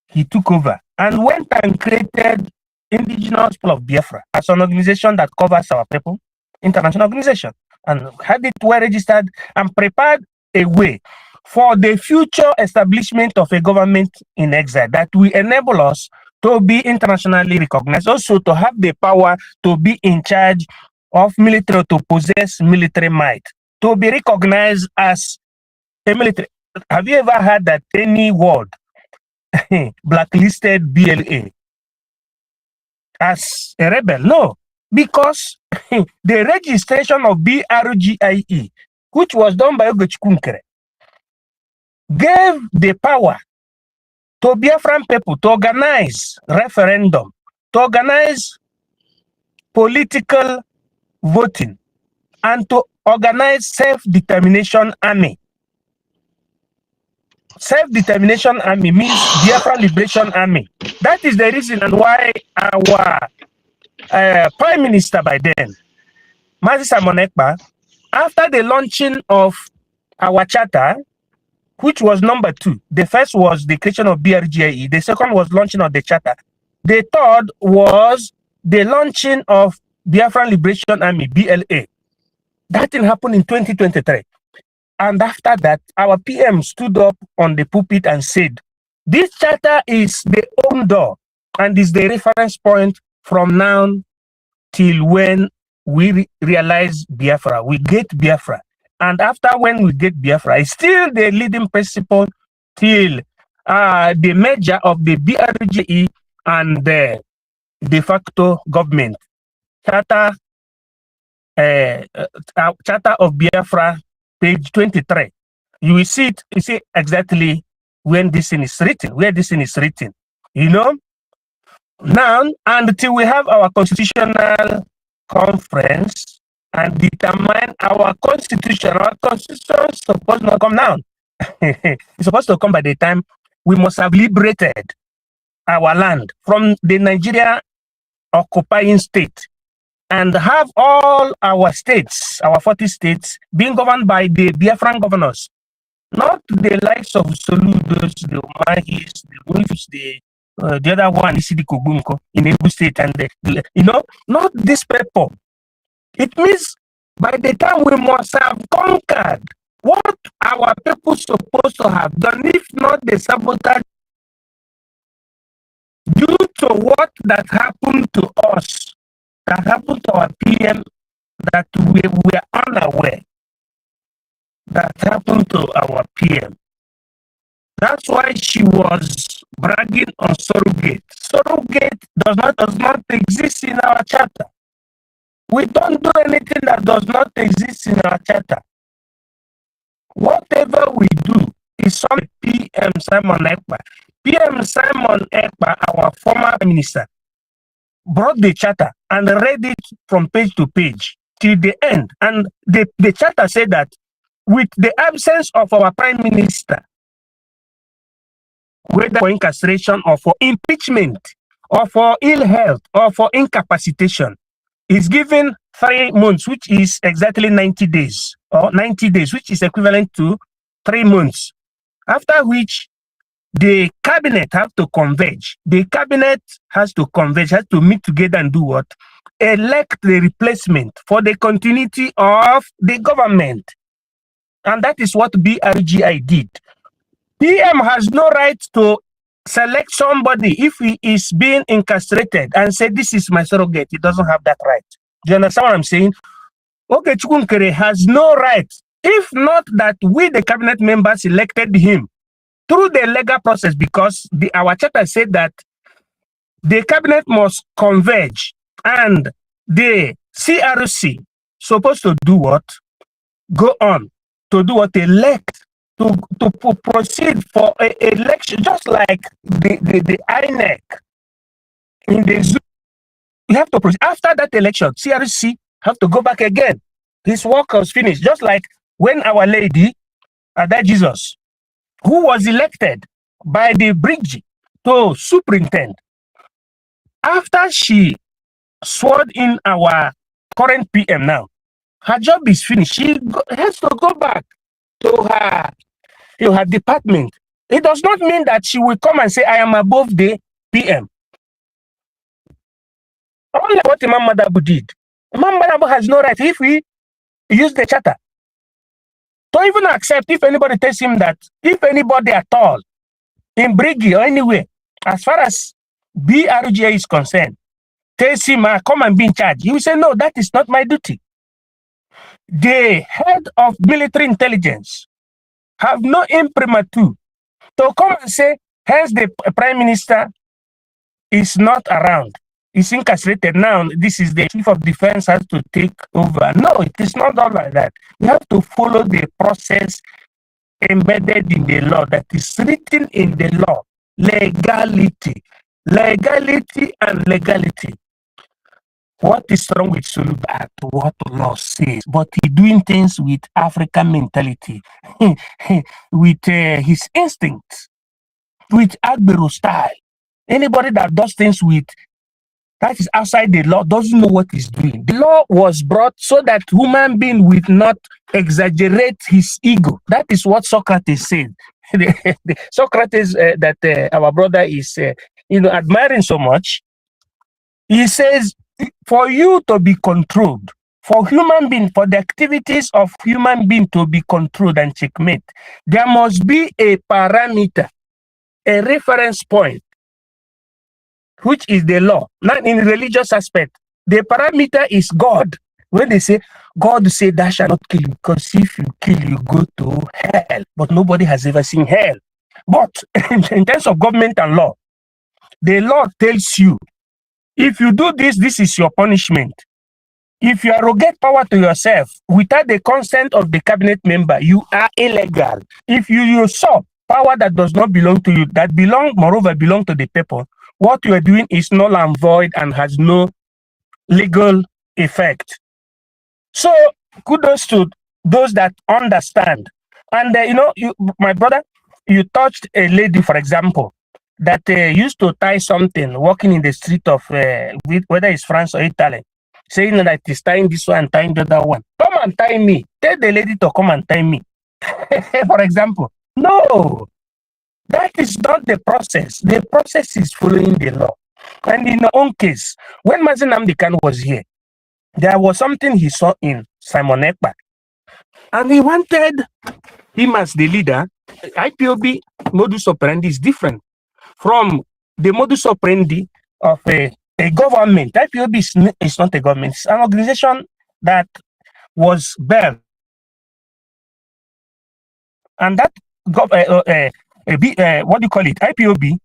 he took over and went and created Indigenous People of Biafra as an organization that covers our people, international organization, and had it well registered and prepared a way for the future establishment of a government in exile that will enable us to be internationally recognized, also to have the power to be in charge of military, to possess military might, to be recognized as a military. Have you ever heard that any world blacklisted BLA as a rebel? No, because the registration of BRGIE, which was done by NKERE, gave the power to Biafran people to organize referendum, to organize political voting, and to organize self-determination army. Self-determination army means Biafran Liberation Army. That is the reason and why our Prime Minister by then, Mazi Simon Ekpa, after the launching of our charter, which was number 2, the first was the creation of BRGIE, the second was launching of the charter, the third was the launching of Biafran Liberation Army, BLA. That thing happened in 2023. And after that, our PM stood up on the pulpit and said, this charter is the open door and is the reference point from now till when we realize Biafra, we get Biafra. And after when we get Biafra, it's still the leading principle till the merger of the BRGE and the de facto government. Charter of Biafra, page 23. You will see it, you see exactly when this thing is written, where this thing is written. You know? Now, until we have our constitutional conference and determine our constitution is supposed to come now. It's supposed to come by the time we must have liberated our land from the Nigeria occupying state and have all our states, our 40 states, being governed by the Biafran governors, not the likes of Soludos, the Omahis, the Wolves, the other one, the Kogunko in Ebu State, and not this people. It means by the time we must have conquered what our people supposed to have done, if not the sabotage due to what that happened to us, that happened to our PM, that we were unaware, that happened to our PM. That's why she was bragging on surrogate. Surrogate does not exist in our charter. We don't do anything that does not exist in our charter. Whatever we do is on PM Simon Ekpa. PM Simon Ekpa, our former minister, brought the charter and read it from page to page till the end. And the charter said that with the absence of our prime minister, whether for incarceration or for impeachment or for ill health or for incapacitation, is given 3 months, which is exactly 90 days, or 90 days, which is equivalent to 3 months, after which the cabinet have to converge. The cabinet has to converge, has to meet together and do what? Elect the replacement for the continuity of the government. And that is what BRGI did. PM has no right to select somebody if he is being incarcerated and say, this is my surrogate. He doesn't have that right. Do you understand what I'm saying? Okay, NKERE has no right, if not that we, the cabinet members, elected him through the legal process, because our charter said that the cabinet must converge and the CRC supposed to do what? Go on to do what? Elect to proceed for a election, just like the INEC in the Zoom. You have to proceed. After that election, CRC have to go back again. His work was finished, just like when Our Lady, that Jesus, who was elected by the bridge to superintend, after she swore in our current PM now, her job is finished. She has to go back to her department. It does not mean that she will come and say, I am above the PM. Only what Imam Madabu did. Imam Madabu has no right, if we use the charter, to even accept if anybody tells him that, if anybody at all, in Briggy or anywhere, as far as BRGA is concerned, tells him, come and be in charge, he will say, no, that is not my duty. The head of military intelligence have no imprimatur to come and say, hence the prime minister is not around, is incarcerated now, this is the chief of defense has to take over. No, it is not all like that. You have to follow the process embedded in the law, that is written in the law. Legality. Legality and legality. What is wrong with Suluba? What law says, but he doing things with African mentality, with his instincts, with Agbero style. Anybody that does things with that is outside the law doesn't know what he's doing. The law was brought so that human being will not exaggerate his ego. That is what Socrates said. Socrates that our brother is admiring so much. He says, for you to be controlled, for human being, for the activities of human being to be controlled and checkmate, there must be a parameter, a reference point, which is the law. Not in religious aspect. The parameter is God. When they say, God say, thou shalt not kill, because if you kill, you go to hell. But nobody has ever seen hell. But in terms of government and law, the law tells you, if you do this, this is your punishment. If you arrogate power to yourself without the consent of the cabinet member, you are illegal. If you usurp power that does not belong to you, that moreover belong to the people, what you are doing is null and void and has no legal effect. So kudos to those that understand. And my brother, you touched a lady, for example, that used to tie something, walking in the street of whether it's France or Italy, saying that he's tying this one and tying the other one. Come and tie me. Tell the lady to come and tie me. For example. No, that is not the process. The process is following the law. And in our own case, when NNAMDI KANU was here, there was something he saw in Simon Ekpa. And he wanted him as the leader. IPOB modus operandi is different from the modus operandi of a government. IPOB is not a government. It's an organization that was built. And that, what do you call it, IPOB,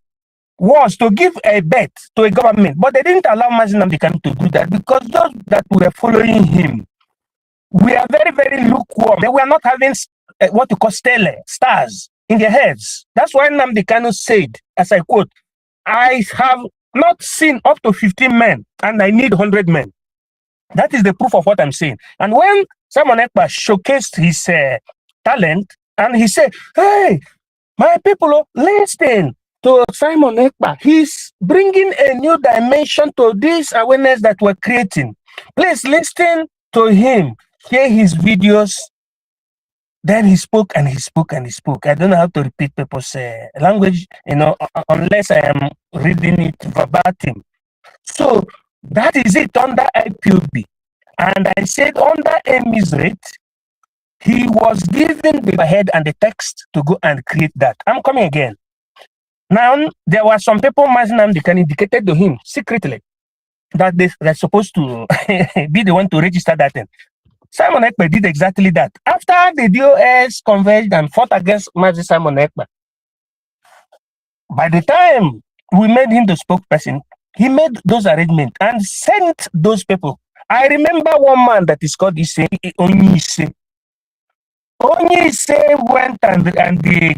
was to give a bet to a government. But they didn't allow NNAMDI KANU to do that, because those that were following him, we are very, very lukewarm. They were not having what you call stars in their heads. That's why NNAMDI KANU said, as I quote, I have not seen up to 15 men and I need 100 men. That is the proof of what I'm saying. And when Simon Ekpa showcased his talent and he said, hey, my people, listen to Simon Ekpa. He's bringing a new dimension to this awareness that we're creating. Please listen to him, hear his videos. Then he spoke and he spoke and he spoke. I don't know how to repeat people's language, unless I am reading it verbatim. So that is it under IPOB. And I said under Emisrate, he was given the head and the text to go and create that. I'm coming again. Now, there were some people NNAMDI KANU indicated to him secretly that they're supposed to be the one to register that thing. Simon Ekpa did exactly that. After the DOS converged and fought against Mazi Simon Ekpa, By the time we made him the spokesperson, he made those arrangements and sent those people. I remember one man that is called Onyise. Onyise went and the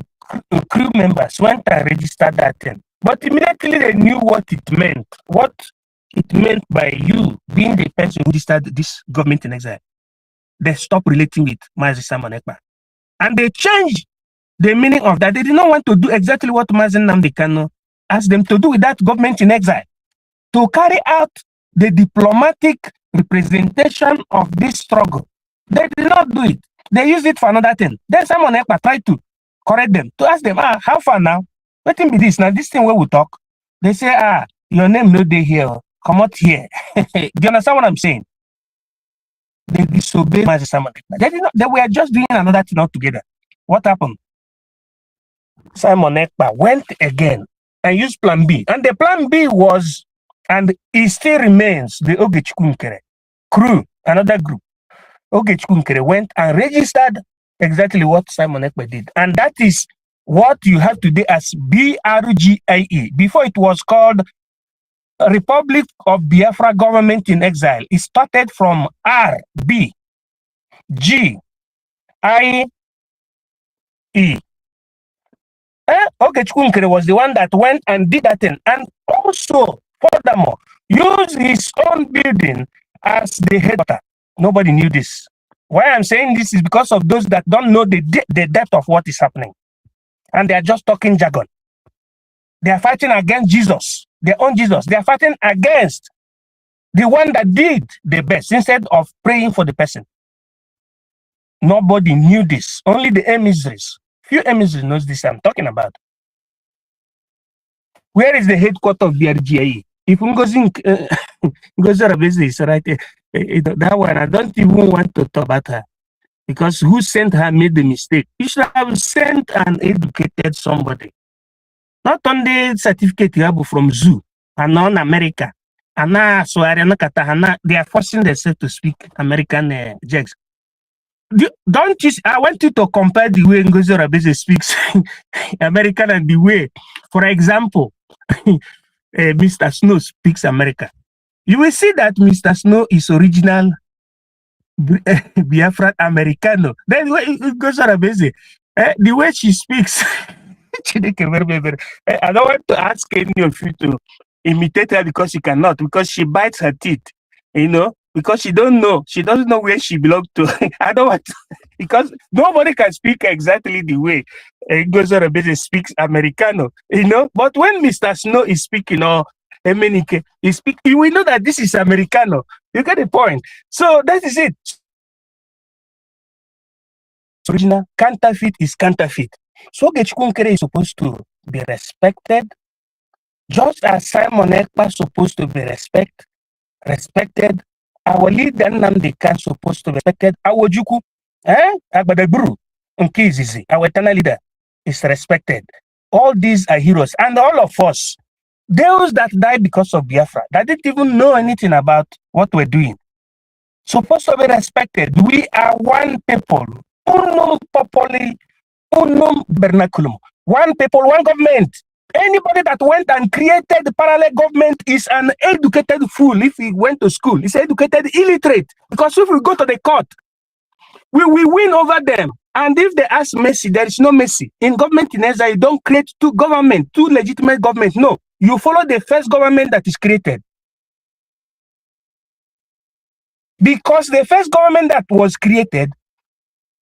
crew members went and registered that thing. But immediately they knew what it meant. What it meant by you being the person who registered this government in exile. They stopped relating with Mazi Simon Ekpa. And they changed the meaning of that. They did not want to do exactly what Mazi Nnamdi Kanu asked them to do with that government in exile. To carry out the diplomatic representation of this struggle. They did not do it. They used it for another thing. Then Simon Ekpa tried to correct them, to ask them, how far now? What thing be this? Now, this thing where we talk, they say, your name no day here. Come out here. Do you understand what I'm saying? They disobeyed Mazi Simon Ekpa. They were just doing another thing altogether. What happened? Simon Ekpa went again and used plan B. And the plan B was, and it still remains, the Ogechukwu NKERE crew, another group. Ogechukwu NKERE went and registered exactly what Simon Ekpa did. And that is what you have today as BRGIE. Before it was called Republic of Biafra Government in Exile. It started from R, B, G, I, E. Ogechukwu NKERE was the one that went and did that thing. And also, furthermore, used his own building as the headquarters. Nobody knew this. Why I'm saying this is because of those that don't know the depth of what is happening. And they are just talking jargon. They are fighting against Jesus, their own Jesus. They are fighting against the one that did the best instead of praying for the person. Nobody knew this. Only the emissaries. Few emissaries knows this I'm talking about. Where is the headquarters of BRGIE? If Ngozi Rabezi is right, that one, I don't even want to talk about her. Because who sent her made the mistake. You should have sent an educated somebody. Not only certificate you have from zoo, and on America. And now, so they are forcing themselves to speak American jokes. Don't you? I want you to compare the way Ngozi Rabezi speaks American and the way, for example, Mr. Snow speaks America. You will see that Mr. Snow is original Biafran Americano. Then Ngozi Rabezi, the way she speaks, I don't want to ask any of you to imitate her because she cannot, because she bites her teeth, you know, because she doesn't know where she belongs to. I don't want to, because nobody can speak exactly the way Ngozi Rabezi speaks Americano, you know. But when Mr. Snow is speaking, or Emenike is speaking, you will know that this is Americano. You get the point. So that is it. Original, counterfeit is counterfeit. So Ogechukwu NKERE is supposed to be respected, just as Simon Ekpa is supposed to be respected. Our leader NNAMDI Kanu is supposed to be respected. Our Juku, Agbadaburu, Nkizizi, our eternal leader, is respected. All these are heroes, and all of us, those that died because of Biafra, that didn't even know anything about what we're doing, supposed to be respected. We are one people. Unum populi, unum vernaculum. One people, one government. Anybody that went and created the parallel government is an educated fool. If he went to school, he's educated illiterate. Because if we go to the court, we will win over them. And if they ask mercy, there is no mercy. In government in exile, you don't create two legitimate governments. No, you follow the first government that is created. Because the first government that was created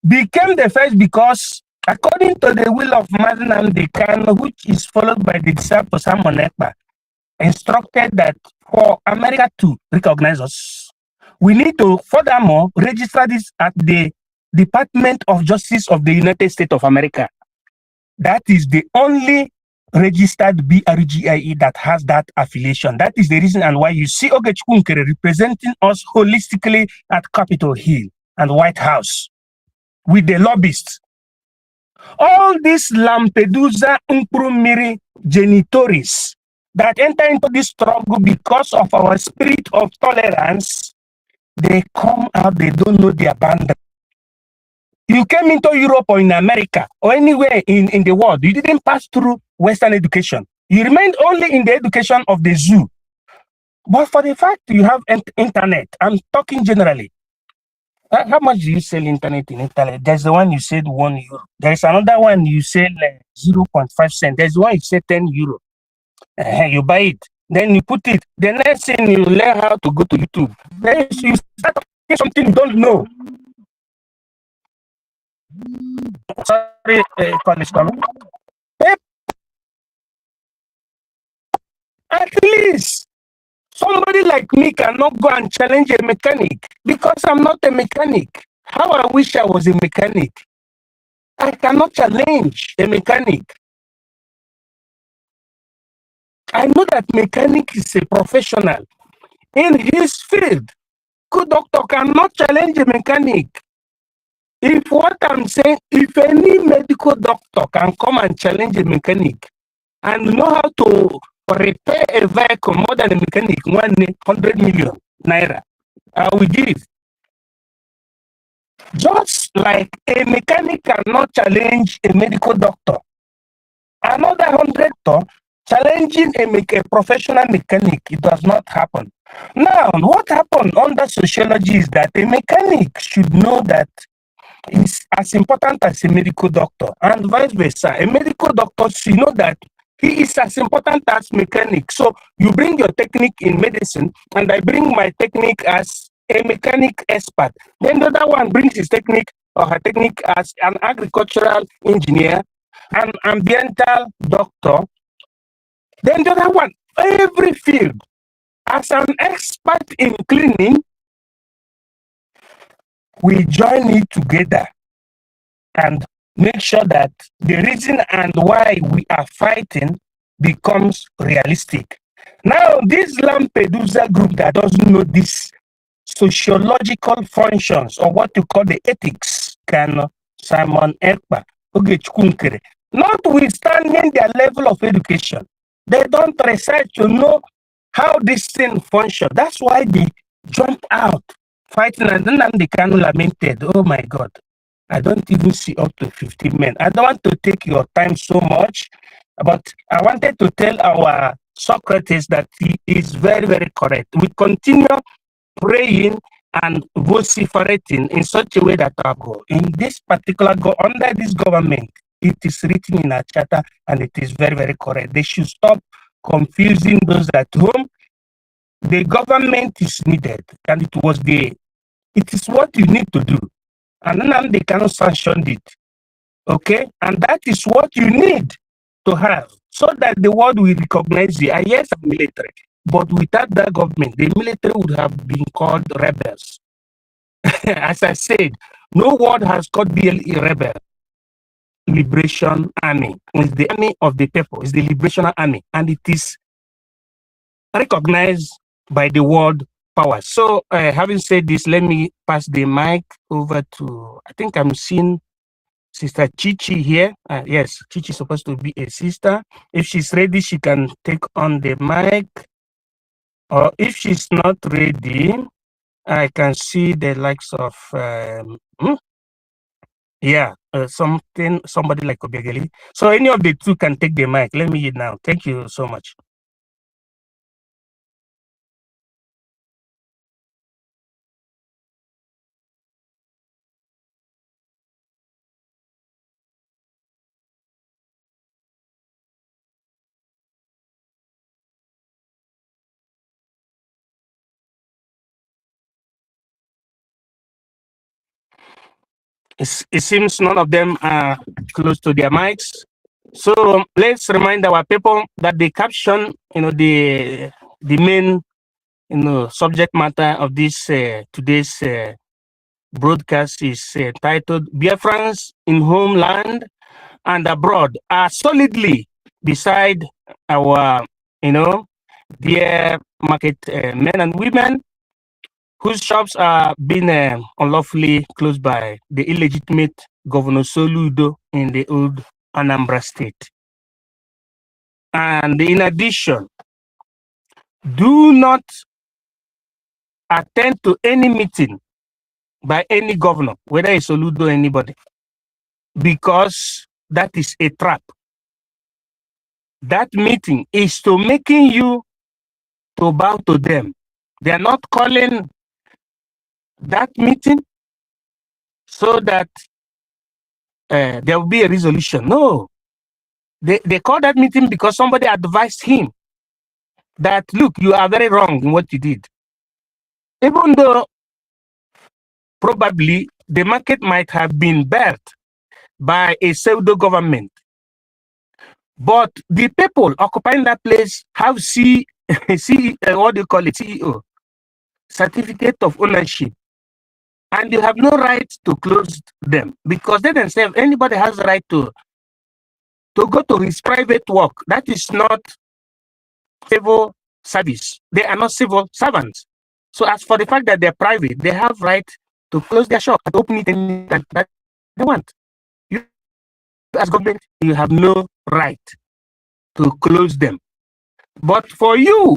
became the first because, according to the will of Nnamdi Kanu, which is followed by the disciple Simon Ekpa, instructed that for America to recognize us, we need to furthermore register this at the Department of Justice of the United States of America. That is the only registered BRGIE that has that affiliation. That is the reason and why you see Ogechukwu NKERE representing us holistically at Capitol Hill and White House with the lobbyists. All these Lampedusa Mkpurumiri genitories that enter into this struggle because of our spirit of tolerance, they come out, they don't know their boundary. You came into Europe or in America or anywhere in the world, you didn't pass through Western education. You remain only in the education of the zoo. But for the fact you have internet, I'm talking generally. How much do you sell internet in Italy? There's the one you said €1. There's another one you sell 0.5 cents. There's one you said €10. You buy it, then you put it. The next thing you learn how to go to YouTube. Then you start talking something you don't know. Sorry, call is coming. At least somebody like me cannot go and challenge a mechanic because I'm not a mechanic. How I wish I was a mechanic. I cannot challenge a mechanic. I know that mechanic is a professional in his field. Good doctor cannot challenge a mechanic. If what I'm saying, if any medical doctor can come and challenge a mechanic and know how to repair a vehicle more than a mechanic, 100 million naira, I will give. Just like a mechanic cannot challenge a medical doctor, another 100 challenging a professional mechanic, it does not happen. Now, what happened under sociology is that a mechanic should know that is as important as a medical doctor, and vice versa. A medical doctor should know that he is as important as mechanic. So you bring your technique in medicine, and I bring my technique as a mechanic expert. Then the other one brings his technique or her technique as an agricultural engineer, an ambiental doctor. Then the other one, every field, as an expert in cleaning, we join it together and make sure that the reason and why we are fighting becomes realistic. Now, this Lampedusa group that doesn't know these sociological functions or what you call the ethics, KANU, Simon Ekpa, NKERE, notwithstanding their level of education, they don't research to know how this thing functions. That's why they jump out fighting, and then the KANU lamented, oh my God, I don't even see up to 50 men. I don't want to take your time so much, but I wanted to tell our Socrates that he is very, very correct. We continue praying and vociferating in such a way that our goal, in this particular under this government, it is written in our charter and it is very, very correct. They should stop confusing those at home. The government is needed, and it is what you need to do. And then they cannot sanction it. Okay? And that is what you need to have so that the world will recognize you. Yes, I'm military, but without that government, the military would have been called rebels. As I said, no word has called BLE rebel. Liberation Army. It's the army of the people. It's the Liberation Army. And it is recognized by the world power. So, having said this, let me pass the mic over to, I think I'm seeing Sister Chichi here. Yes, Chichi is supposed to be a sister. If she's ready, she can take on the mic. Or if she's not ready, I can see the likes of, somebody like Obiageli. So any of the two can take the mic. Let me now. Thank you so much. It seems none of them are close to their mics. So let's remind our people that the caption, the main, subject matter of this today's broadcast is titled "Biafrans in Homeland and Abroad are solidly beside our, dear market men and women whose shops are being unlawfully closed by the illegitimate Governor Soludo in the old Anambra State. And in addition, do not attend to any meeting by any governor, whether it's Soludo or anybody, because that is a trap. That meeting is to making you to bow to them. They are not calling that meeting so that there will be a resolution. No, they call that meeting because somebody advised him that, look, you are very wrong in what you did. Even though probably the market might have been birthed by a pseudo government, but the people occupying that place have what do you call it, CEO, certificate of ownership, and you have no right to close them because they themselves, anybody has the right to go to his private work. That is not civil service. They are not civil servants. So as for the fact that they're private, they have right to close their shop and open it any time that they want. You as government, you have no right to close them. But for you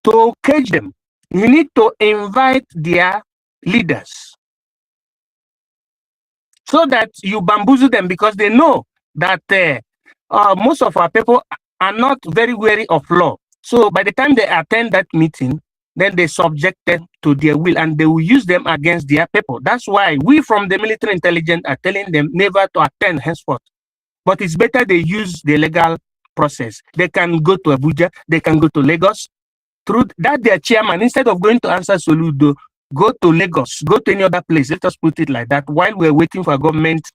to cage them, you need to invite their leaders so that you bamboozle them because they know that most of our people are not very wary of law. So by the time they attend that meeting, then they subject them to their will and they will use them against their people. That's why we from the military intelligence are telling them never to attend henceforth. But it's better they use the legal process. They can go to Abuja, they can go to Lagos. Through that, their chairman, instead of going to answer Soludo, go to Lagos, go to any other place. Let us put it like that. While we're waiting for government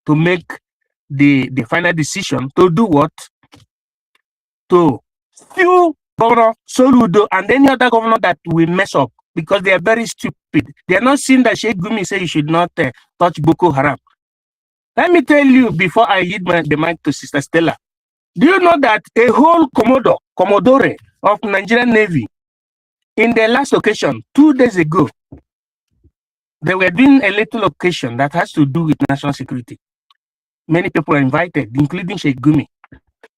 to make the final decision to do what? To sue Governor Soludo and any other governor that will mess up because they are very stupid. They are not seeing that Sheikh Gumi say you should not touch Boko Haram. Let me tell you before I yield the mic to Sister Stella. Do you know that a whole Commodore of Nigerian Navy, in the last occasion, 2 days ago, they were doing a little occasion that has to do with national security. Many people are invited, including Sheikh Gumi.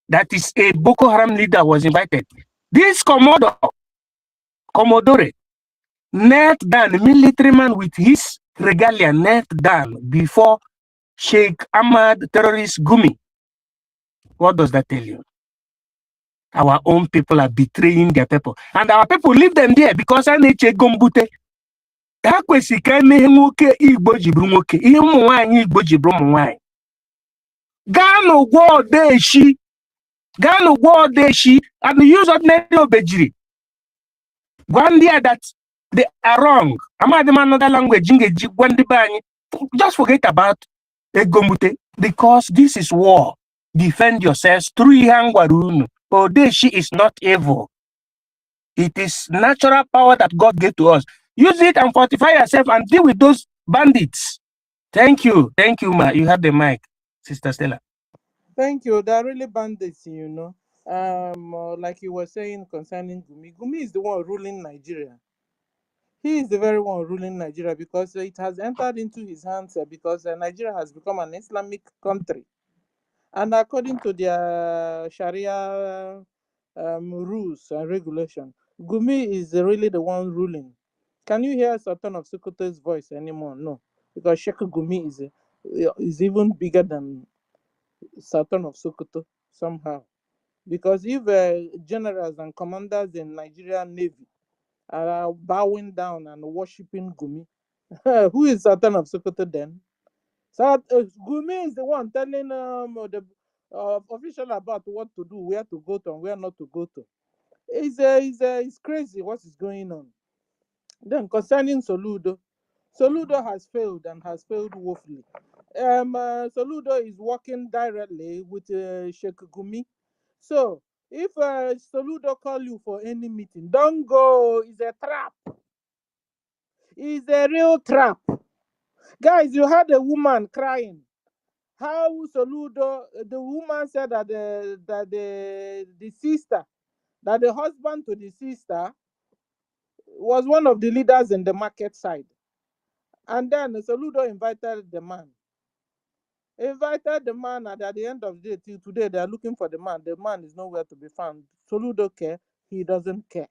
That is a Boko Haram leader was invited. This Commodore, knelt down, a military man with his regalia, knelt down before Sheikh Ahmad terrorist Gumi. What does that tell you? Our own people are betraying their people. And our people leave them there because I need to go mbute. Ha kwesịrị ka emeghe nwoke Igbo ji bụrụ nwoke, ihe ụmụ nwaanyị Igbo ji bụrụ ụmụ nwaanyị. Gaa n'ụgwọ odeshi, and use ordinary obejiri. Gwa ndị that they are wrong. Amadị m another language ngeji gwa ndị be anyị. Just forget about ego mbute because this is war. Defend yourselves through ihe m gwara unu. Odeshi is not evil. It is natural power that God gave to us. Use it and fortify yourself and deal with those bandits. Thank you. Thank you, Ma. You have the mic, Sister Stella. Thank you. They're really bandits, you know. Like you were saying concerning Gumi. Gumi is the one ruling Nigeria. He is the very one ruling Nigeria because it has entered into his hands because Nigeria has become an Islamic country. And according to their Sharia rules and regulations, Gumi is really the one ruling. Can you hear Sultan of Sokoto's voice anymore? No, because Sheikh Gumi is even bigger than Sultan of Sokoto somehow. Because if generals and commanders in Nigerian Navy are bowing down and worshiping Gumi, who is Sultan of Sokoto then? So Gumi is the one telling the official about what to do, where to go to, and where not to go to. It's crazy what is going on. Then concerning Soludo, Soludo has failed and has failed woefully. Soludo is working directly with Sheikh Gumi. So if Soludo call you for any meeting, don't go. It's a trap. It's a real trap. Guys, you had a woman crying. How Soludo, the woman said that the sister, that the husband to the sister was one of the leaders in the market side. And then Soludo invited the man. And at the end of the day, till today, they are looking for the man. The man is nowhere to be found. Soludo care, he doesn't care.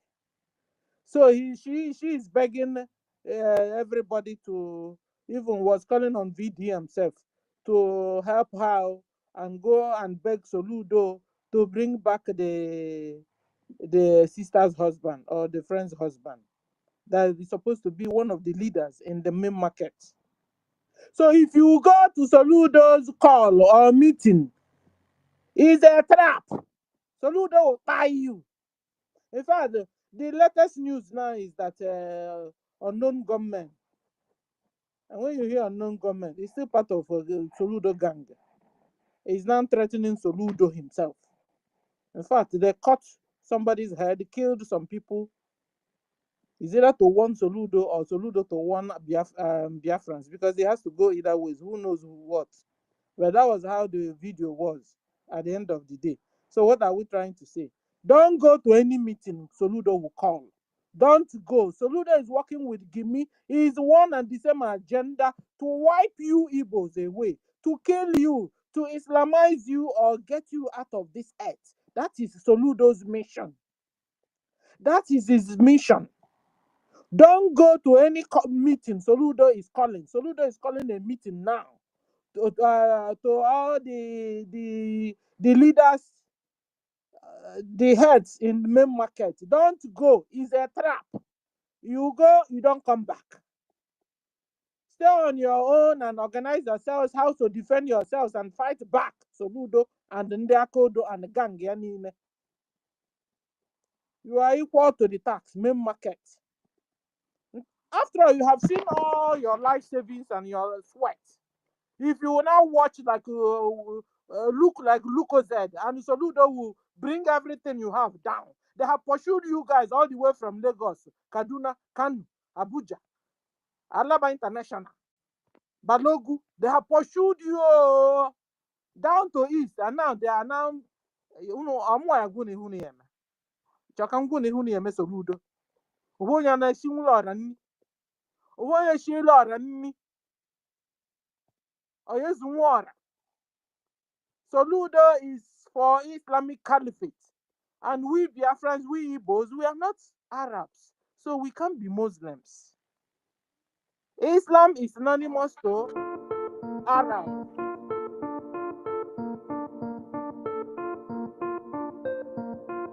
So she is begging everybody to, even was calling on VD himself to help her and go and beg Soludo to bring back the sister's husband or the friend's husband that is supposed to be one of the leaders in the main market. So if you go to Soludo's call or meeting, it's a trap. Soludo will buy you. In fact, the latest news now is that unknown gunmen, and when you hear unknown gunmen, it's still part of Soludo gang. He's now threatening Soludo himself. In fact, they cut somebody's head, killed some people. Is either to warn Soludo or Soludo to warn Biafrans, because he has to go either ways. Who knows what? But that was how the video was at the end of the day. So what are we trying to say? Don't go to any meeting Soludo will call. Don't go. Soludo is working with Gimme. He is one and the same agenda to wipe you Igbos away, to kill you, to Islamize you or get you out of this earth. That is Soludo's mission. That is his mission. Don't go to any meeting Soludo is calling. Soludo is calling a meeting now to all the leaders, the heads in the main market. Don't go. It's a trap. You go, you don't come back. Stay on your own and organize yourselves how to defend yourselves and fight back. Soludo and Ndiakodo and the gang. You are equal to the tax, main market. After all, you have seen all your life savings and your sweat. If you will now watch like look like Lucozed and Soludo will bring everything you have down. They have pursued you guys all the way from Lagos, Kaduna, KANU, Abuja, Alaba International, Balogu. They have pursued you down to east, and now they are now, Amwa Guni Hunieme. Chakanguni Hunieme Soludo. Woyana Shimulorani. Woya Shilorani. Oyezumwara. Soludo is for Islamic Caliphate. And we Biafrans, we Igbos, we are not Arabs. So we can't be Muslims. Islam is synonymous to Arab.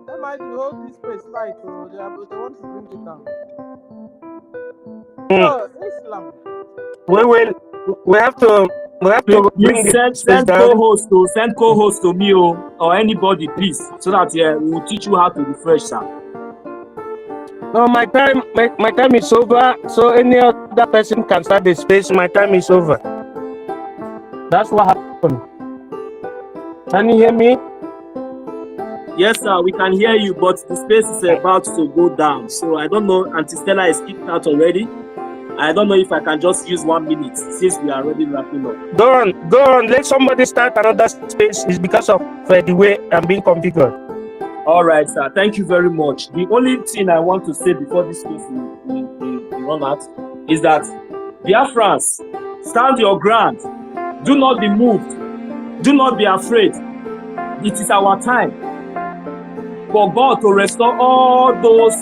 That might hold this space light, so they want to bring it down. So Islam. We have to bring send co-host to me or anybody, please, so that we will teach you how to refresh, sir. No, my time is over. So any other person can start the space. My time is over. That's what happened. Can you hear me? Yes, sir, we can hear you, but the space is about to go down. So I don't know, Auntie Stella is kicked out already. I don't know if I can just use 1 minute since we are already wrapping up. Go on. Let somebody start another space. It's because of the way I'm being configured. All right, sir. Thank you very much. The only thing I want to say before this space will run out is that, Biafrans, stand your ground. Do not be moved. Do not be afraid. It is our time for God to restore all those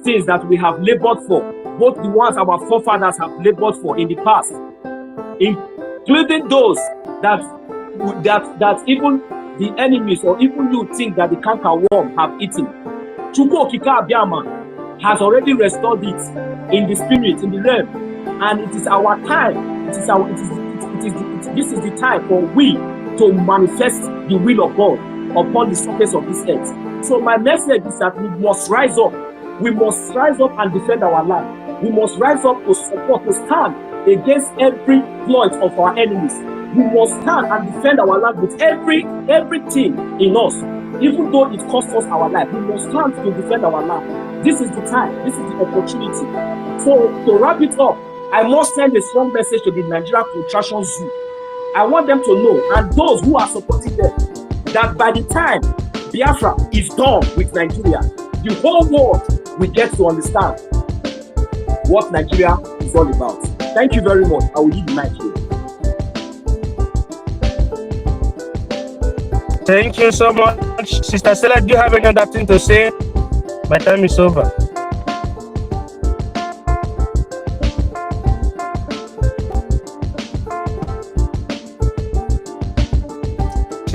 things that we have labored for, both the ones our forefathers have labored for in the past, including those that even the enemies or even you think that the canker worm have eaten. Chukwu Okike Abiama has already restored it in the spirit, in the realm, and it is our time. This is the time for we to manifest the will of God upon the surface of this earth. So my message is that we must rise up. We must rise up and defend our land. We must rise up to support, to stand against every ploy of our enemies. We must stand and defend our land with everything in us. Even though it costs us our life, we must stand to defend our land. This is the time. This is the opportunity. So to wrap it up, I must send a strong message to the Nigeria Contraction Zoo. I want them to know, and those who are supporting them, that by the time Biafra is done with Nigeria, the whole world will get to understand what Nigeria is all about. Thank you very much. I will leave the mic here. Thank you so much. Sister Stella, do you have any other thing to say? My time is over.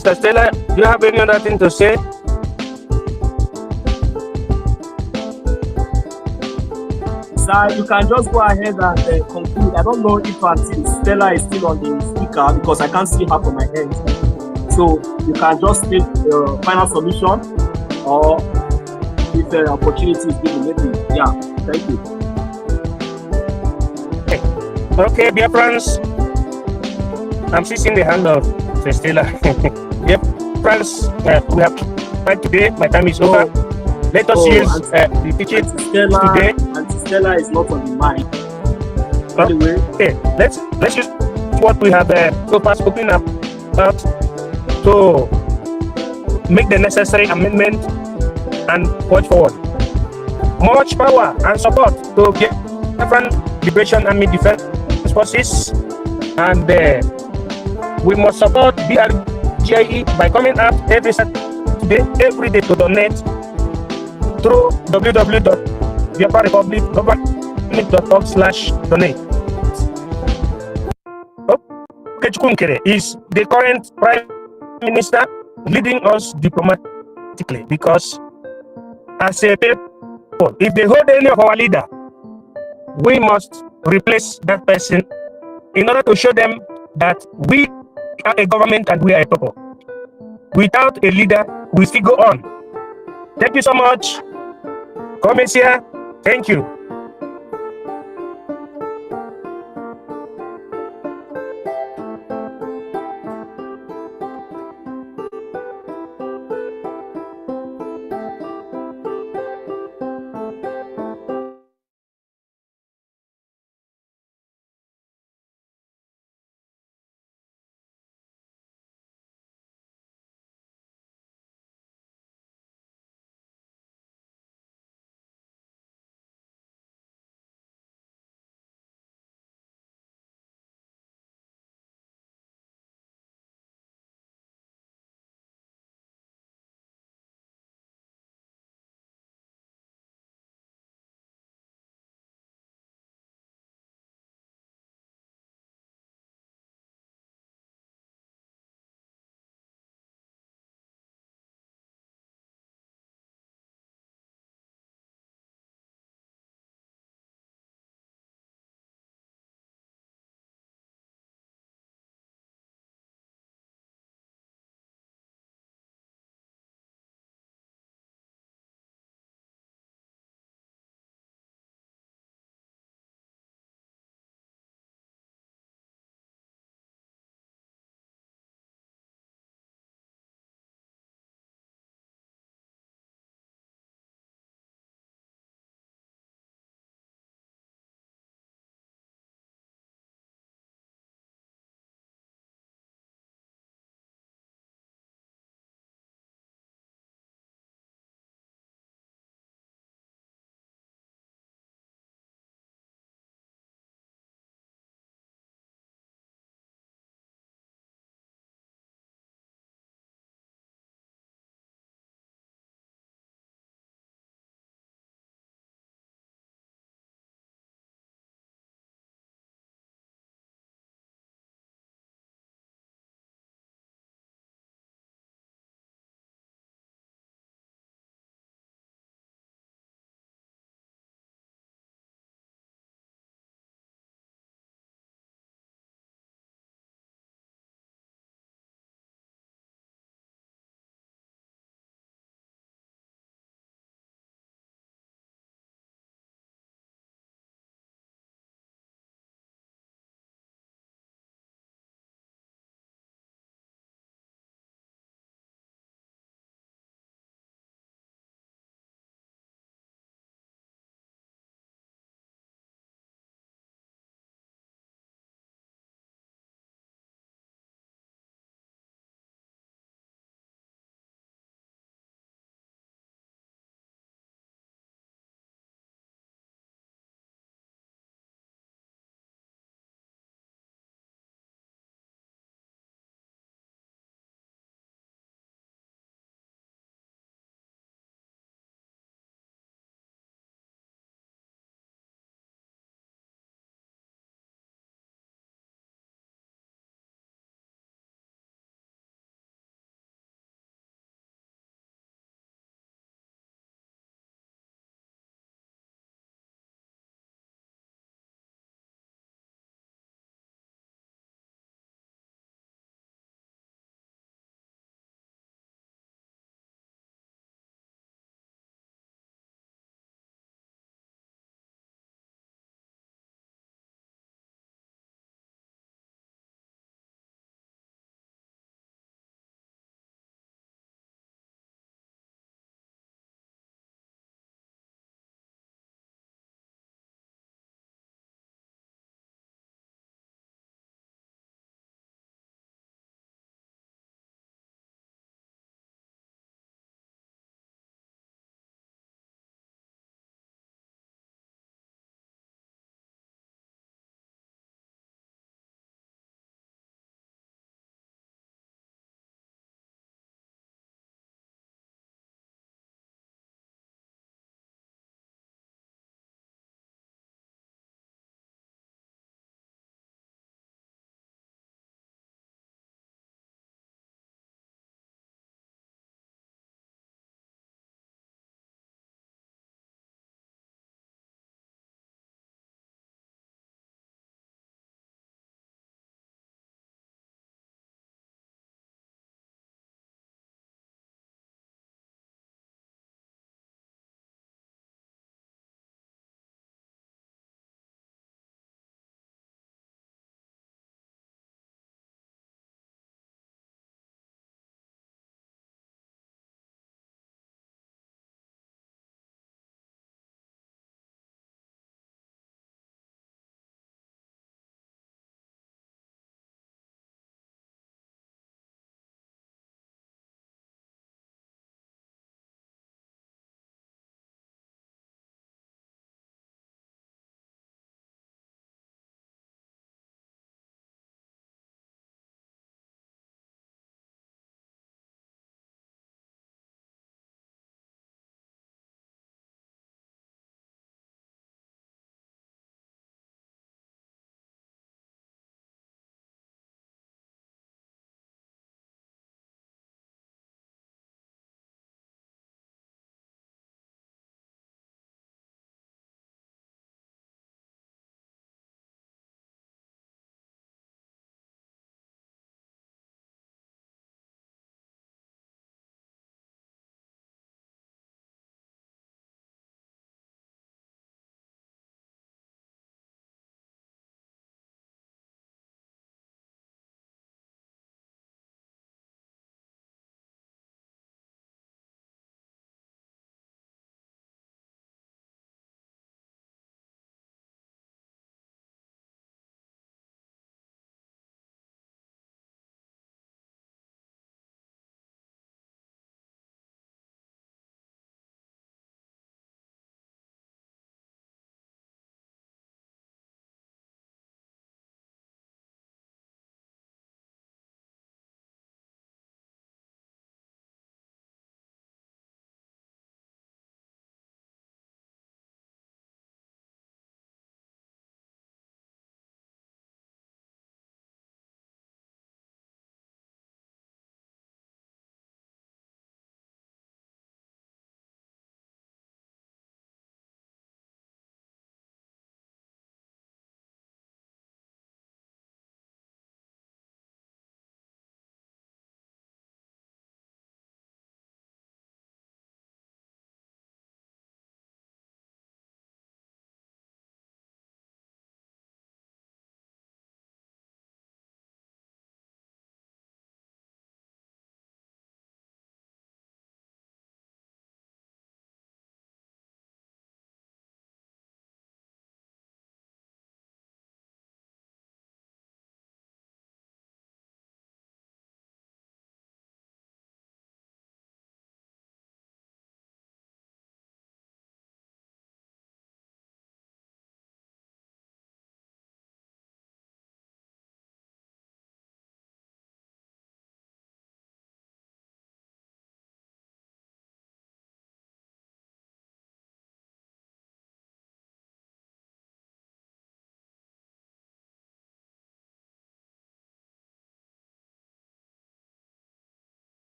Sister Stella, do you have any other thing to say? Sir, you can just go ahead and conclude. I don't know if Auntie Stella is still on the speaker because I can't see her from my end. So you can just take the final solution, or if the opportunity is given, maybe. Yeah, thank you. Okay, dear friends, I'm seeing the hand of Sister Stella. Dear friends, we have tried today. My time is over. Let us use the teaching today. Auntie Stella is not on the mic. Anyway, okay, let's use what we have so far spoken about to make the necessary amendment and watch forward. Much power and support to different Liberation Army Defense Forces, and we must support BRGIE by coming out every day to donate through www.biafrarepublicgovernment.org/donate. NKERE is the current Prime Minister leading us diplomatically, because as a people, if they hold any of our leader, we must replace that person in order to show them that we are a government and we are a people. Without a leader, we still go on. Thank you so much. Come here. Thank you.